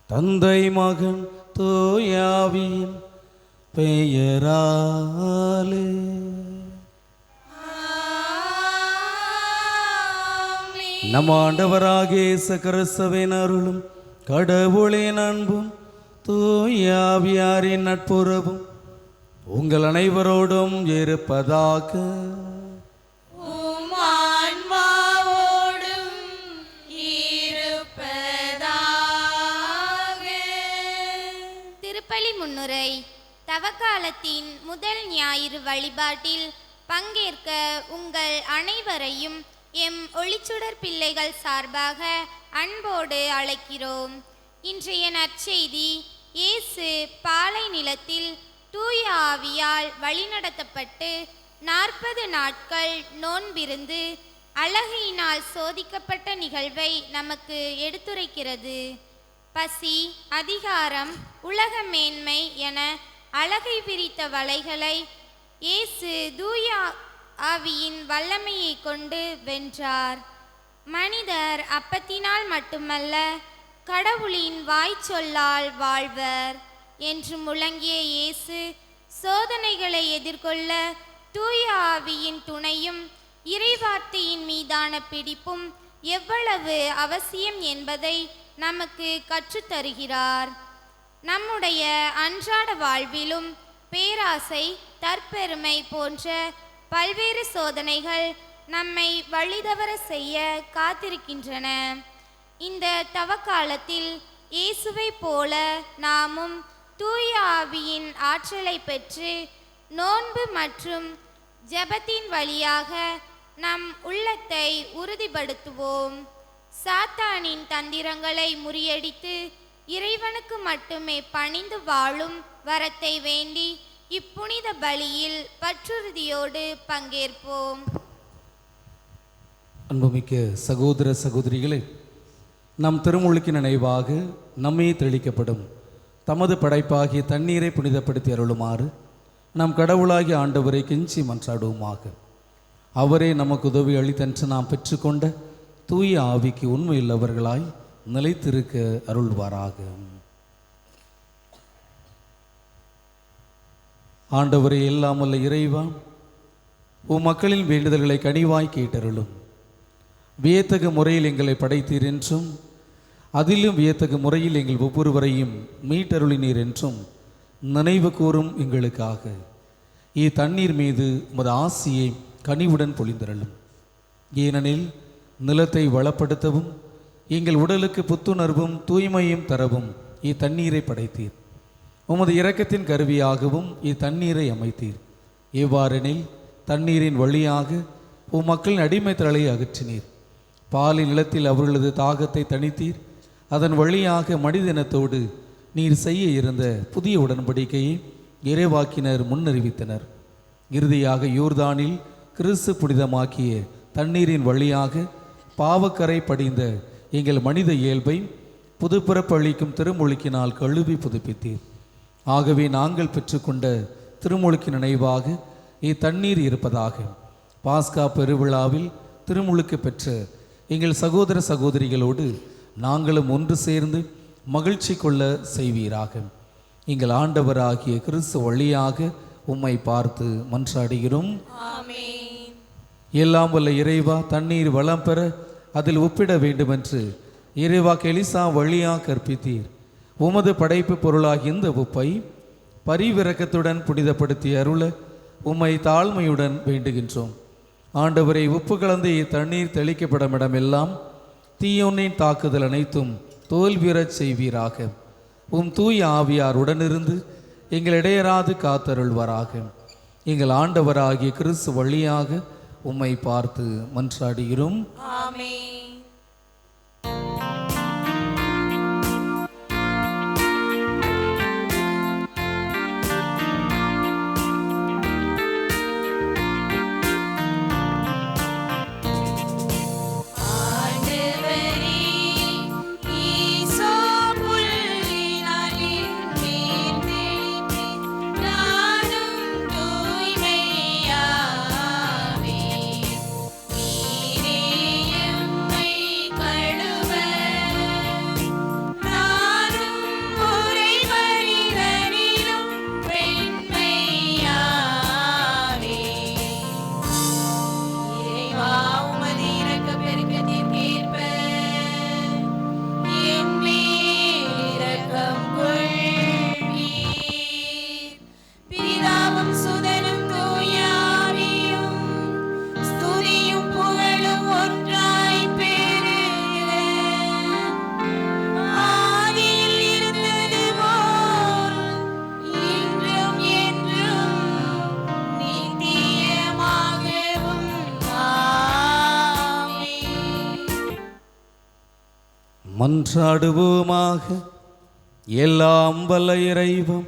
தந்தை மகன் தூயாவியின் பெயராலே. நம் ஆண்டவராகிய இயேசு கிறிஸ்துவின் அருளும் கடவுளின் அன்பும் தூயாவியாரின் நட்புறவும் உங்கள் அனைவரோடும் இருப்பதாக. திருப்பலி முன்னுரை. தவக்காலத்தின் முதல் ஞாயிறு வழிபாட்டில் பங்கேற்க உங்கள் அனைவரையும் எம் ஒளிச்சுடர் பிள்ளைகள் சார்பாக அன்போடு அழைக்கிறோம். இன்றைய நற்செய்தி, இயேசு பாலை நிலத்தில் தூய ஆவியால் வழிநடத்தப்பட்டு 40 நாட்கள் நோன்பிருந்து அழகையினால் சோதிக்கப்பட்ட நிகழ்வை நமக்கு எடுத்துரைக்கிறது. பசி, அதிகாரம், உலக மேன்மை என அழகை விரித்த வலைகளை இயேசு தூய ஆவியின் வல்லமையை கொண்டு வென்றார். மனிதர் அப்பத்தினால் மட்டுமல்ல, கடவுளின் வாய்ச்சொல்லால் வாழ்வர் என்று முழங்கிய இயேசு சோதனைகளை எதிர்கொள்ள தூய ஆவியின் துணையும் இறைவார்த்தையின் மீதான பிடிப்பும் எவ்வளவு அவசியம் என்பதை நமக்கு கற்றுத்தருகிறார். நம்முடைய அன்றாட வாழ்விலும் பேராசை, தற்பெருமை போன்ற பல்வேறு சோதனைகள் நம்மை வழிதவற செய்ய காத்திருக்கின்றன. இந்த தவக்காலத்தில் இயேசுவை போல நாமும் தூய ஆவியின் ஆற்றலை பெற்று நோன்பு மற்றும் ஜெபத்தின் வழியாக நம் உள்ளத்தை உறுதிப்படுத்துவோம். சாத்தானின் தந்திரங்களை முறியடித்து இறைவனுக்கு மட்டுமே பணிந்து வாழும் வரத்தை வேண்டி இப்புனித பலியில் பற்றுறுதியோடு பங்கேற்போம். அன்புமிக்க சகோதர சகோதரிகளே, நம் திருமுழுக்கு நினைவாக நம்மே தெளிக்கப்படும் தமது படைப்பாகிய தண்ணீரை புனிதப்படுத்தி அருளுமாறு நம் கடவுளாகிய ஆண்டவரை கெஞ்சி மன்றாடுவோமாக. அவரே நமக்கு உதவி அளித்தன்று நாம் பெற்றுக்கொண்ட தூய ஆவிக்கு உண்மையுள்ளவர்களாய் நிலைத்திருக்க அருள்வாராக. ஆண்டவரே, எல்லாம் வல்ல இறைவா, உம் மக்களின் வேண்டுதல்களை கனிவாய் கேட்டருளும். வியத்தகு முறையில் எங்களை படைத்தீர் என்றும் அதிலும் வியத்தகு முறையில் எங்கள் ஒவ்வொருவரையும் மீட்டருளினீர் என்றும் நினைவு கூறும் எங்களுக்காக தண்ணீர் மீது உமது ஆசியை கனிவுடன் பொழிந்தருளும். ஏனெனில் நிலத்தை வளப்படுத்தவும் எங்கள் உடலுக்கு புத்துணர்வும் தூய்மையும் தரவும் தண்ணீரை படைத்தீர். உமது இரக்கத்தின் கருவியாகவும் தண்ணீரை அமைத்தீர். எவ்வாறெனில் தண்ணீரின் வழியாக உம் மக்களின் அடிமைத்தலை அகற்றினீர். பாலின் நிலத்தில் அவர்களது தாகத்தை தணித்தீர். அதன் வழியாக மனிதனத்தோடு நீர் செய்ய இருந்த புதிய உடன்படிக்கையை இறைவாக்கினர் முன்னறிவித்தனர். இறுதியாக யோர்தானில் கிறிஸ்து புனிதமாக்கிய தண்ணீரின் வழியாக பாவக்கரை படிந்த எங்கள் மனித இயல்பை புதுப்பிறப்பளிக்கும் திருமுழுக்கினால் கழுவி புதுப்பித்தீர். ஆகவே நாங்கள் பெற்றுக்கொண்ட திருமுழுக்கு நினைவாக தண்ணீர் இருப்பதாக பாஸ்கா பெருவிழாவில் திருமுழுக்கு பெற்ற எங்கள் சகோதர சகோதரிகளோடு நாங்களும் ஒன்று சேர்ந்து மகிழ்ச்சி கொள்ள செய்வீராக. எங்கள் ஆண்டவராகிய கிறிஸ்து வழியாக உம்மை பார்த்து மன்றாடுகிறோம். எல்லாம் வல்ல இறைவா, தண்ணீர் வளம் பெற அதில் ஒப்பிட வேண்டுமென்று இறைவாக்கு எலிசா வழியாக கற்பித்தீர். உமது படைப்பு பொருளாகிய இந்த உப்பை பரிவிரக்கத்துடன் புனிதப்படுத்திய அருள உம்மை தாழ்மையுடன் வேண்டுகின்றோம். ஆண்டவரை, உப்பு கலந்து தண்ணீர் தெளிக்கப்படும் இடமெல்லாம் தீயோனின் தாக்குதல் அனைத்தும் தோல்வியறச் செய்வீராக. உம் தூய ஆவியார் உடனிருந்து எங்கள் இடையராது காத்தருள்வாராக. எங்கள் ஆண்டவராகிய கிறிஸ்து வழியாக உம்மை பார்த்து மன்றாடுகிறோம். ஆமென். ஆமென். மன்றாடுவோமாக. எல்லாம் வல்ல இறைவன்,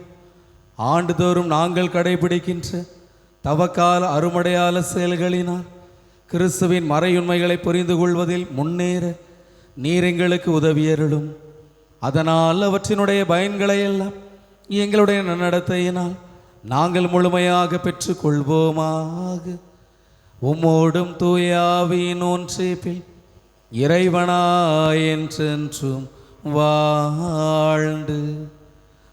ஆண்டுதோறும் நாங்கள் கடைபிடிக்கின்ற தவக்கால அருமடையாள செயல்களினால் கிறிஸ்துவின் மறையுண்மைகளை புரிந்து கொள்வதில் முன்னேற நீர் எங்களுக்கு உதவியருளும். அதனால் அவற்றினுடைய பயன்களை எல்லாம் எங்களுடைய நன்னடத்தையினால் நாங்கள் முழுமையாக பெற்றுக்கொள்வோமாக. உம்மோடும் தூயாவின் ஒன்றிப்பில் இறைவனாய் என்றென்றும் வாழ்ந்து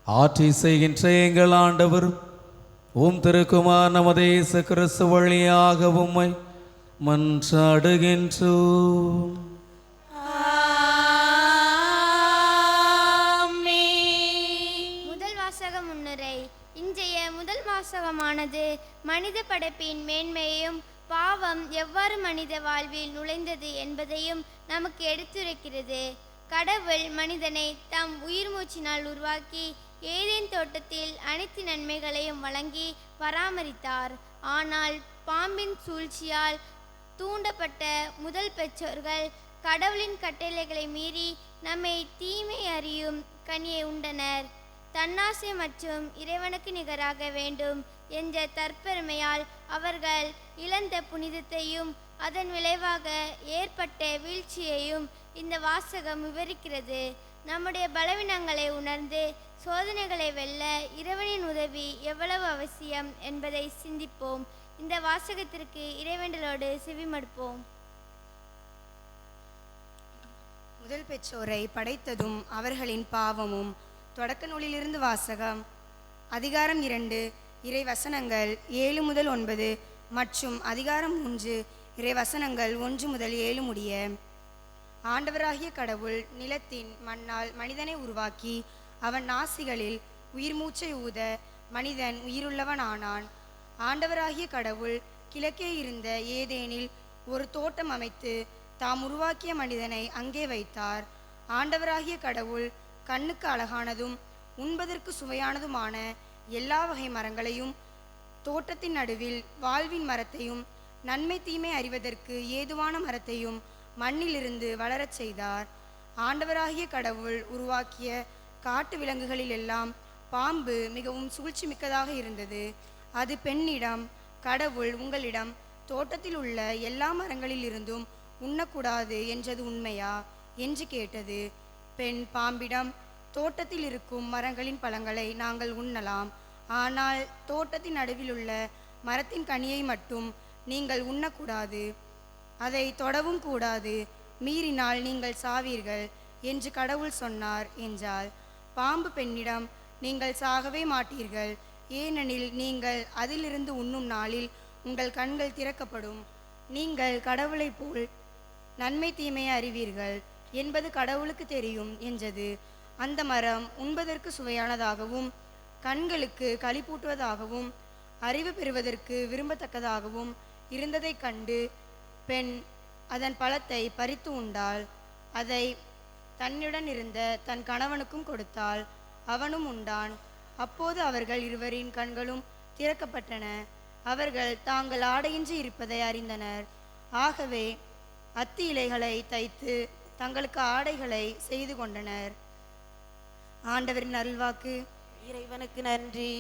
ஆட்சி செய்கின்ற எங்கள் ஆண்டவரும் உம் திருக்குமார் நமது இயேசு கிறிஸ்து வழியாக உம்மை மன்றாடுகின்றோம். முதல் வாசக முன்னுரை. இன்றைய முதல் வாசகமானது மனித படைப்பின் மேன்மையையும் பாவம் எவ்வாறு மனித வாழ்வில் நுழைந்தது என்பதையும் நமக்கு எடுத்துரைக்கிறது. கடவுள் மனிதனை தம் உயிர் மூச்சினால் உருவாக்கி ஏதேன் தோட்டத்தில் அனைத்து நன்மைகளையும் வழங்கி பராமரித்தார். ஆனால் பாம்பின் சூழ்ச்சியால் தூண்டப்பட்ட முதல் பெற்றோர்கள் கடவுளின் கட்டளைகளை மீறி நம்மை தீமை அறியும் கனியை உண்டனர். தன்னாசை மற்றும் இறைவனுக்கு நிகராக வேண்டும் என்ற தற்பெருமையால் அவர்கள் இழந்த புனிதத்தையும் அதன் விளைவாக ஏற்பட்ட வீழ்ச்சியையும் இந்த வாசகம் விவரிக்கிறது. நம்முடைய பலவீனங்களை உணர்ந்து சோதனைகளை வெல்ல இறைவனின் உதவி எவ்வளவு அவசியம் என்பதை சிந்திப்போம். இந்த வாசகத்திற்கு இறைவேண்டலோடு செவிமடுப்போம். முதல் பெற்றோரை படைத்ததும் அவர்களின் பாவமும். தொடக்க நூலிலிருந்து வாசகம். அதிகாரம் 2, இறை வசனங்கள் 7 முதல் 9 மற்றும் அதிகாரம் 3, இறை வசனங்கள் 1 முதல் 7 முடிய. ஆண்டவராகிய கடவுள் நிலத்தின் மண்ணால் மனிதனை உருவாக்கி அவன் நாசிகளில் உயிர் மூச்சை ஊத மனிதன் உயிருள்ளவனானான். ஆண்டவராகிய கடவுள் கிழக்கே இருந்த ஏதேனில் ஒரு தோட்டம் அமைத்து தாம் உருவாக்கிய மனிதனை அங்கே வைத்தார். ஆண்டவராகிய கடவுள் கண்ணுக்கு அழகானதும் உண்பதற்கு சுவையானதுமான எல்லா வகை மரங்களையும் தோட்டத்தின் நடுவில் வாழ்வின் மரத்தையும் நன்மை தீமை அறிவதற்கு ஏதுவான மரத்தையும் மண்ணிலிருந்து வளரச் செய்தார். ஆண்டவராகிய கடவுள் உருவாக்கிய காட்டு விலங்குகளில் எல்லாம் பாம்பு மிகவும் சூழ்ச்சி மிக்கதாக இருந்தது. அது பெண்ணிடம், கடவுள் உங்களிடம் தோட்டத்தில் உள்ள எல்லா மரங்களில் இருந்தும் உண்ணக்கூடாது என்றது உண்மையா என்று கேட்டது. பெண் பாம்பிடம், தோட்டத்தில் இருக்கும் மரங்களின் பழங்களை நாங்கள் உண்ணலாம், ஆனால் தோட்டத்தின் நடுவில் உள்ள மரத்தின் கனியை மட்டும் நீங்கள் உண்ணக்கூடாது, அதை தொடவும் கூடாது, மீறினால் நீங்கள் சாவீர்கள் என்று கடவுள் சொன்னார் என்றாள். பாம்பு பெண்ணிடம், நீங்கள் சாகவே மாட்டீர்கள், ஏனெனில் நீங்கள் அதிலிருந்து உண்ணும் நாளில் உங்கள் கண்கள் திறக்கப்படும், நீங்கள் கடவுளைப் போல் நன்மை தீமையை அறிவீர்கள் என்பது கடவுளுக்கு தெரியும் என்றது. அந்த மரம் உண்பதற்கு சுவையானதாகவும் கண்களுக்கு களிப்பூட்டுவதாகவும் அறிவு பெறுவதற்கு விரும்பத்தக்கதாகவும் இருந்ததைக் கண்டு பெண் அதன் பழத்தை பறித்து உண்டாள். அதை தன்னுடன் இருந்த தன் கணவனுக்கும் கொடுத்தாள், அவனும் உண்டான். அப்போது அவர்கள் இருவரின் கண்களும் திறக்கப்பட்டன, அவர்கள் தாங்கள் ஆடையின்றி இருப்பதை அறிந்தனர். ஆகவே அத்தி இலைகளை தைத்து தங்களுக்கு ஆடைகளை செய்து கொண்டனர். ஆண்டவரின் அருள்வாக்கு. இறைவனுக்கு நன்றி.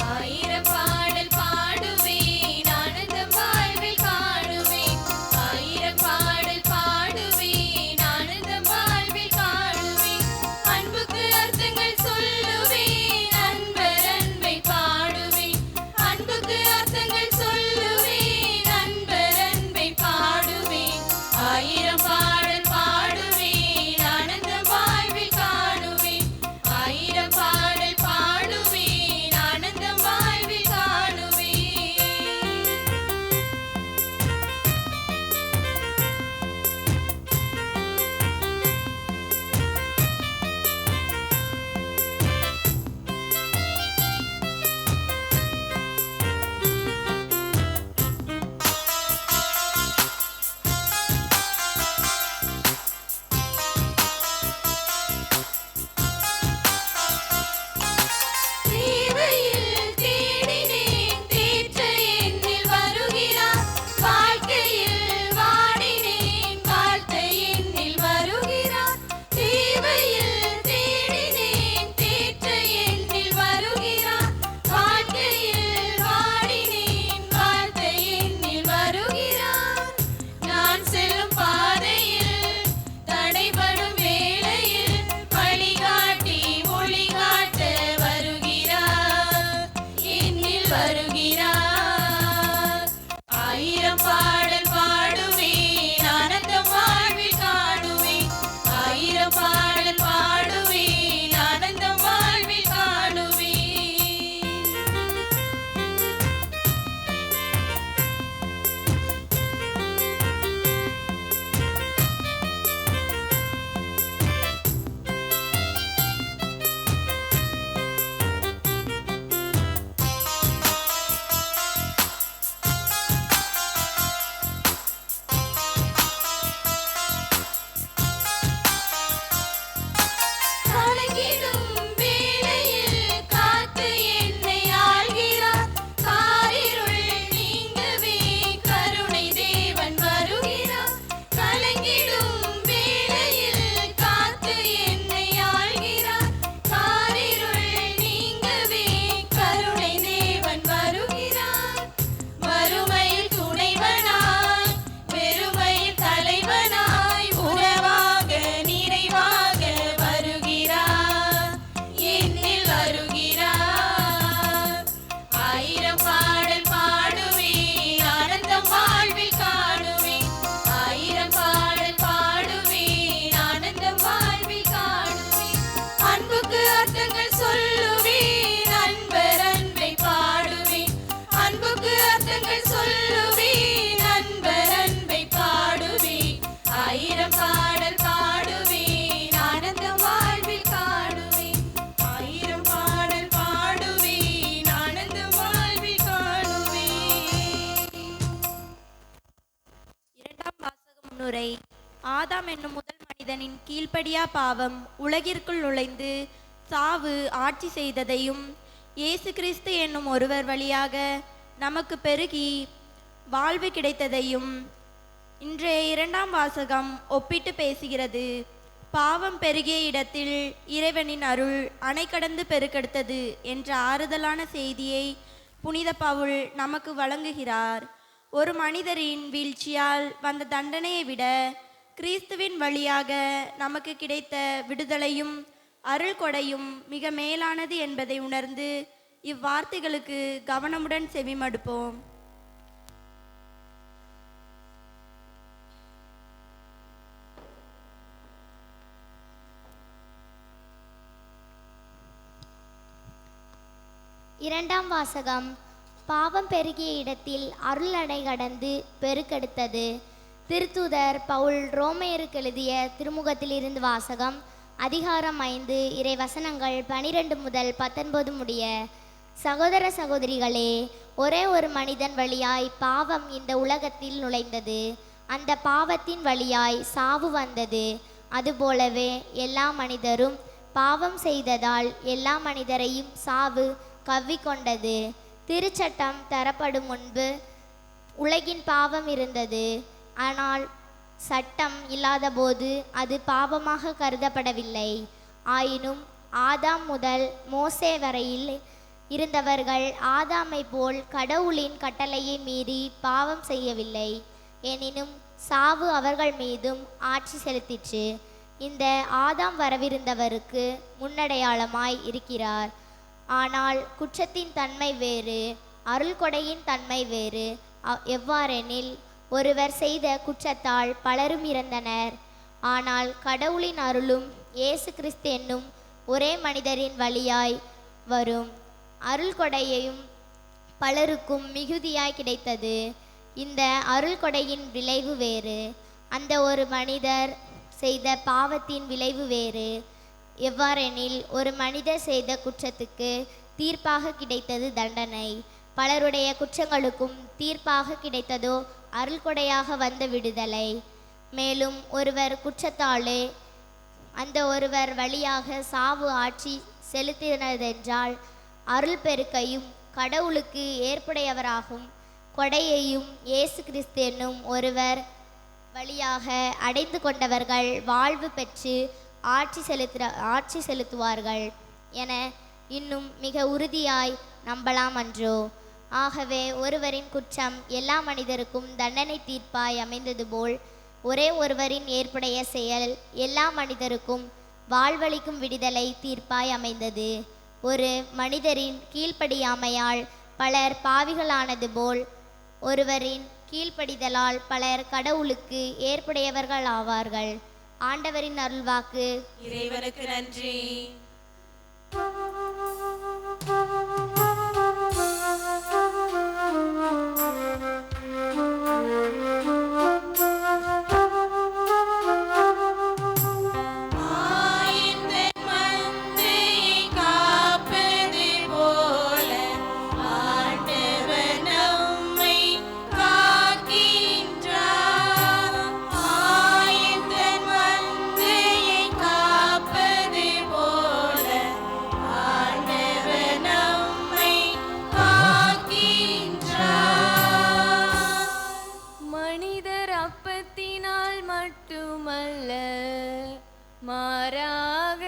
ஆயிரம் பாடல் பாட முன்னுரை. ஆதாம் என்னும் முதல் மனிதனின் கீழ்ப்படியா பாவம் உலகிற்குள் நுழைந்து சாவு ஆட்சி செய்ததையும், இயேசு கிறிஸ்து என்னும் ஒருவர் வழியாக நமக்கு பெருகி வாழ்வு கிடைத்ததையும் இன்றைய இரண்டாம் வாசகம் ஒப்பிட்டு பேசுகிறது. பாவம் பெருகிய இடத்தில் இறைவனின் அருள் அணை கடந்து பெருக்கெடுத்தது என்ற ஆறுதலான செய்தியை புனித பவுல் நமக்கு வழங்குகிறார். ஒரு மனிதரின் வீழ்ச்சியால் வந்த தண்டனையை விட கிறிஸ்துவின் வழியாக நமக்கு கிடைத்த விடுதலையும் அருள் கொடையும் மிக மேலானது என்பதை உணர்ந்து இவ்வார்த்தைகளுக்கு கவனமுடன் செவிமடுப்போம். இரண்டாம் வாசகம். பாவம் பெருகிய இடத்தில் அருள் அணை கடந்து பெருக்கெடுத்தது. திருத்தூதர் பவுல் ரோமையருக்கு எழுதிய திருமுகத்திலிருந்து வாசகம். அதிகாரம் 5 இறை வசனங்கள் 12 முதல் 19 முடிய. சகோதர சகோதரிகளே, ஒரே ஒரு மனிதன் வழியாய் பாவம் இந்த உலகத்தில் நுழைந்தது. அந்த பாவத்தின் வழியாய் சாவு வந்தது. அதுபோலவே எல்லா மனிதரும் பாவம் செய்ததால் எல்லா மனிதரையும் சாவு கவ்விக்கொண்டது. திருச்சட்டம் தரப்படும் முன்பு உலகின் பாவம் இருந்தது. ஆனால் சட்டம் இல்லாதபோது அது பாவமாக கருதப்படவில்லை. ஆயினும் ஆதாம் முதல் மோசே வரையில் இருந்தவர்கள் ஆதாமை போல் கடவுளின் கட்டளையை மீறி பாவம் செய்யவில்லை. எனினும் சாவு அவர்கள் மீதும் ஆட்சி செலுத்திற்று. இந்த ஆதாம் வரவிருந்தவருக்கு முன்னடையாளமாய் இருக்கிறார். ஆனால் குற்றத்தின் தன்மை வேறு, அருள் கொடையின் தன்மை வேறு. எவ்வாறெனில், ஒருவர் செய்த குற்றத்தால் பலரும் இறந்தனர். ஆனால் கடவுளின் அருளும் இயேசு கிறிஸ்து என்னும் ஒரே மனிதரின் வழியாய் வரும் அருள் கொடையையும் பலருக்கும் மிகுதியாய் கிடைத்தது. இந்த அருள் கொடையின் விளைவு வேறு, அந்த ஒரு மனிதர் செய்த பாவத்தின் விளைவு வேறு. எவ்வாறெனில், ஒரு மனிதர் செய்த குற்றத்துக்கு தீர்ப்பாக கிடைத்தது தண்டனை. பலருடைய குற்றங்களுக்கும் தீர்ப்பாக கிடைத்ததோ அருள் கொடையாக வந்த விடுதலை. மேலும் ஒருவர் குற்றத்தாலே அந்த ஒருவர் வழியாக சாவு ஆட்சி செலுத்தினதென்றால், அருள் பெருக்கையும் கடவுளுக்கு ஏற்புடையவராகும் கொடையையும் இயேசு கிறிஸ்து என்னும் ஒருவர் வழியாக அடைந்து கொண்டவர்கள் வாழ்வு பெற்று ஆட்சி செலுத்துவார்கள் என இன்னும் மிக உறுதியாய் நம்பலாம் அன்றோ? ஆகவே ஒருவரின் குற்றம் எல்லா மனிதருக்கும் தண்டனை தீர்ப்பாய் அமைந்தது போல், ஒரே ஒருவரின் ஏற்புடைய செயல் எல்லா மனிதருக்கும் வாழ்வளிக்கும் விடுதலை தீர்ப்பாய் அமைந்தது. ஒரு மனிதரின் கீழ்ப்படியாமையால் பலர் பாவிகளானது போல், ஒருவரின் கீழ்ப்படிதலால் பலர் கடவுளுக்கு ஏற்புடையவர்கள் ஆவார்கள். ஆண்டவரின் அருள்வாக்கு. இறைவனுக்கு நன்றி. மாறாக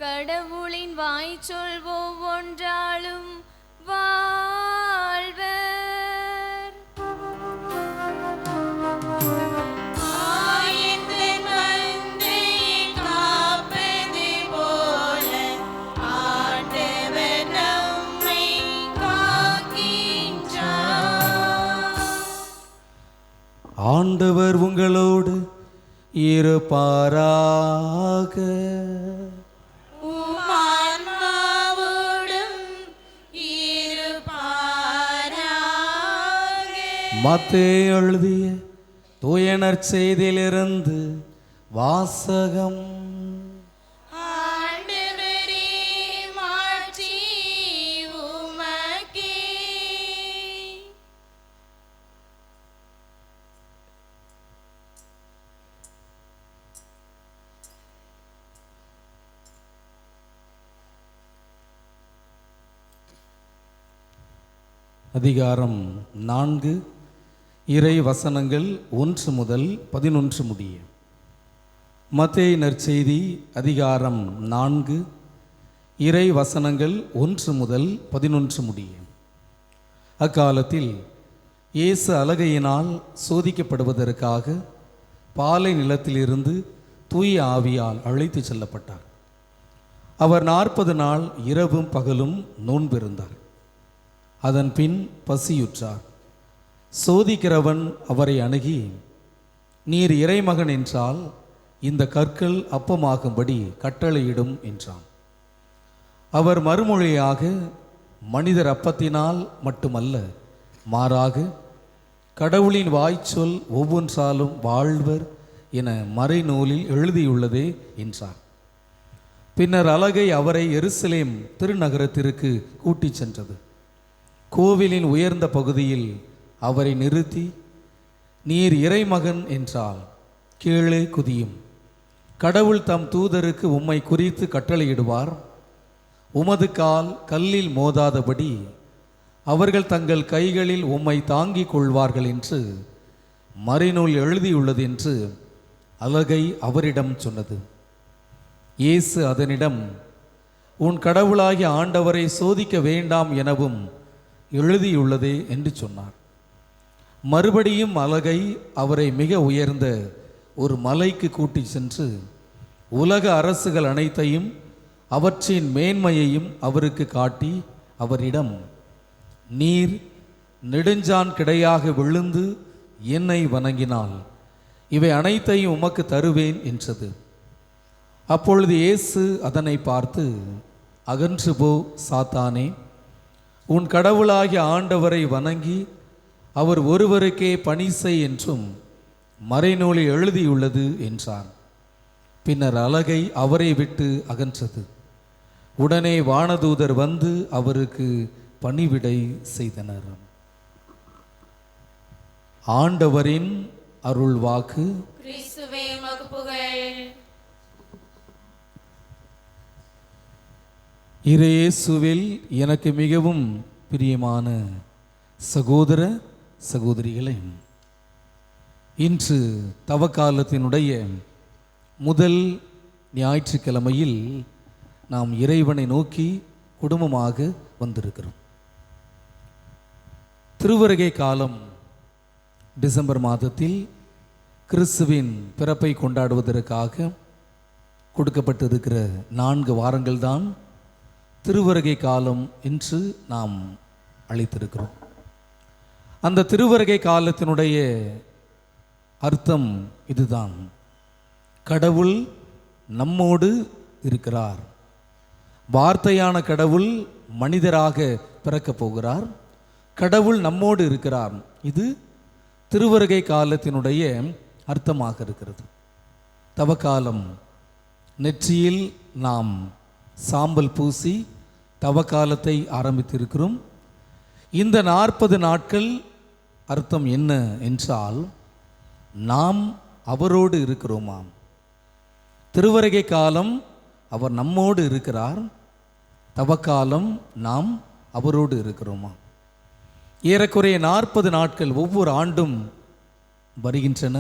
கடவுளின் வாய்ச்சொல் ஒவ்வொன்றாலும் வாழ்வர். ஆண்டவர் உங்களோடு இருப்பாராக. மத்தேயு எழுதிய தூய நற்செய்தியிலிருந்து வாசகம். அதிகாரம் 4 இறை வசனங்கள் 1 முதல் 11 முடிய. மத்தேயு நற்செய்தி அதிகாரம் 4 இறை வசனங்கள் 1 முதல் 11 முடிய. அக்காலத்தில் இயேசு அலகையினால் சோதிக்கப்படுவதற்காக பாலை நிலத்திலிருந்து தூய ஆவியால் அழைத்து செல்லப்பட்டார். அவர் 40 நாள் இரவும் பகலும் நோன்பிருந்தார். அதன் பின் பசியுற்றார். சோதிக்கிறவன் அவரை அணுகி, நீர் இறைமகன் என்றால் இந்த கற்கள் அப்பமாகும்படி கட்டளையிடும் என்றான். அவர் மறுமொழியாக, மனிதர் அப்பத்தினால் மட்டுமல்ல, மாறாக கடவுளின் வாய்ச்சொல் ஒவ்வொன்றாலும் வாழ்வர் என மறைநூலில் எழுதியுள்ளதே என்றார். பின்னர் அலகை அவரை எருசலேம் திருநகரத்திற்கு கூட்டிச் சென்றது. கோவிலின் உயர்ந்த பகுதியில் அவரை நிறுத்தி, நீர் இறைமகன் என்றால் கீழே குதியும். கடவுள் தம் தூதருக்கு உம்மை குறித்து கட்டளையிடுவார். உமது கால் கல்லில் மோதாதபடி அவர்கள் தங்கள் கைகளில் உம்மை தாங்கிக் கொள்வார்கள் என்று மறைநூல் எழுதியுள்ளது என்று அலகை அவரிடம் சொன்னது. இயேசு அதனிடம், உன் கடவுளாகிய ஆண்டவரை சோதிக்க வேண்டாம் எனவும் எழுதியுள்ளதே என்று சொன்னார். மறுபடியும் அலகை அவரை மிக உயர்ந்த ஒரு மலைக்கு கூட்டி சென்று உலக அரசுகள் அனைத்தையும் அவற்றின் மேன்மையையும் அவருக்கு காட்டி அவரிடம், நீர் நெடுஞ்சான் கிடையாக விழுந்து என்னை வணங்கினால் இவை அனைத்தையும் உமக்கு தருவேன் என்றது. அப்பொழுது இயேசு அதனை பார்த்து, அகன்று போ சாத்தானே, உன் கடவுளாகிய ஆண்டவரை வணங்கி அவர் ஒருவருக்கே பணி செய் என்றும் மறைநூலில் எழுதியுள்ளது என்றார். பின்னர் அலகை அவரை விட்டு அகன்றது. உடனே வானதூதர் வந்து அவருக்கு பணிவிடை செய்தனர். ஆண்டவரின் அருள் வாக்கு. கிறிஸ்துவே உமக்கு புகழ். இயேசுவில் எனக்கு மிகவும் பிரியமான சகோதர சகோதரிகளே, இன்று தவக்காலத்தினுடைய முதல் ஞாயிற்றுக்கிழமையில் நாம் இறைவனை நோக்கி குடும்பமாக வந்திருக்கிறோம். திருவருகை காலம் டிசம்பர் மாதத்தில் கிறிஸ்துவின் பிறப்பை கொண்டாடுவதற்காக கொடுக்கப்பட்டிருக்கிற 4 வாரங்கள் தான் திருவருகை காலம் என்று நாம் அழைத்திருக்கிறோம். அந்த திருவருகை காலத்தினுடைய அர்த்தம் இதுதான்: கடவுள் நம்மோடு இருக்கிறார். வார்த்தையான கடவுள் மனிதராக பிறக்கப் போகிறார். கடவுள் நம்மோடு இருக்கிறார். இது திருவருகை காலத்தினுடைய அர்த்தமாக இருக்கிறது. தவக்காலம் நெற்றியில் நாம் சாம்பல் பூசி தவக்காலத்தை ஆரம்பித்திருக்கிறோம். இந்த 40 நாட்கள் அர்த்தம் என்ன என்றால், நாம் அவரோடு இருக்கிறோமாம். திருவருகை காலம் அவர் நம்மோடு இருக்கிறார். தவக்காலம் நாம் அவரோடு இருக்கிறோமா. ஏறக்குறைய 40 நாட்கள் ஒவ்வொரு ஆண்டும் வருகின்றன,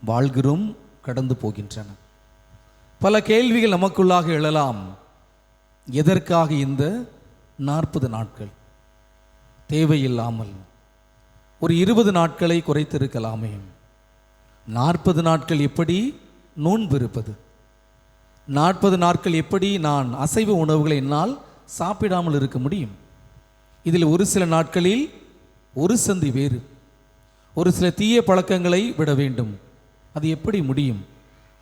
வாழ்கிறோம், கடந்து போகின்றன. பல கேள்விகள் நமக்குள்ளாக எழலாம். எதற்காக இந்த 40 நாட்கள்? தேவையில்லாமல் ஒரு 20 நாட்களை குறைத்திருக்கலாமே. 40 நாட்கள் எப்படி நோன்பு இருப்பது? 40 நாட்கள் எப்படி நான் அசைவ உணவுகளை என்னால் சாப்பிடாமல் இருக்க முடியும்? இதில் ஒரு சில நாட்களில் ஒரு சந்தி வேறு, ஒரு சில தீய பழக்கங்களை விட வேண்டும். அது எப்படி முடியும்?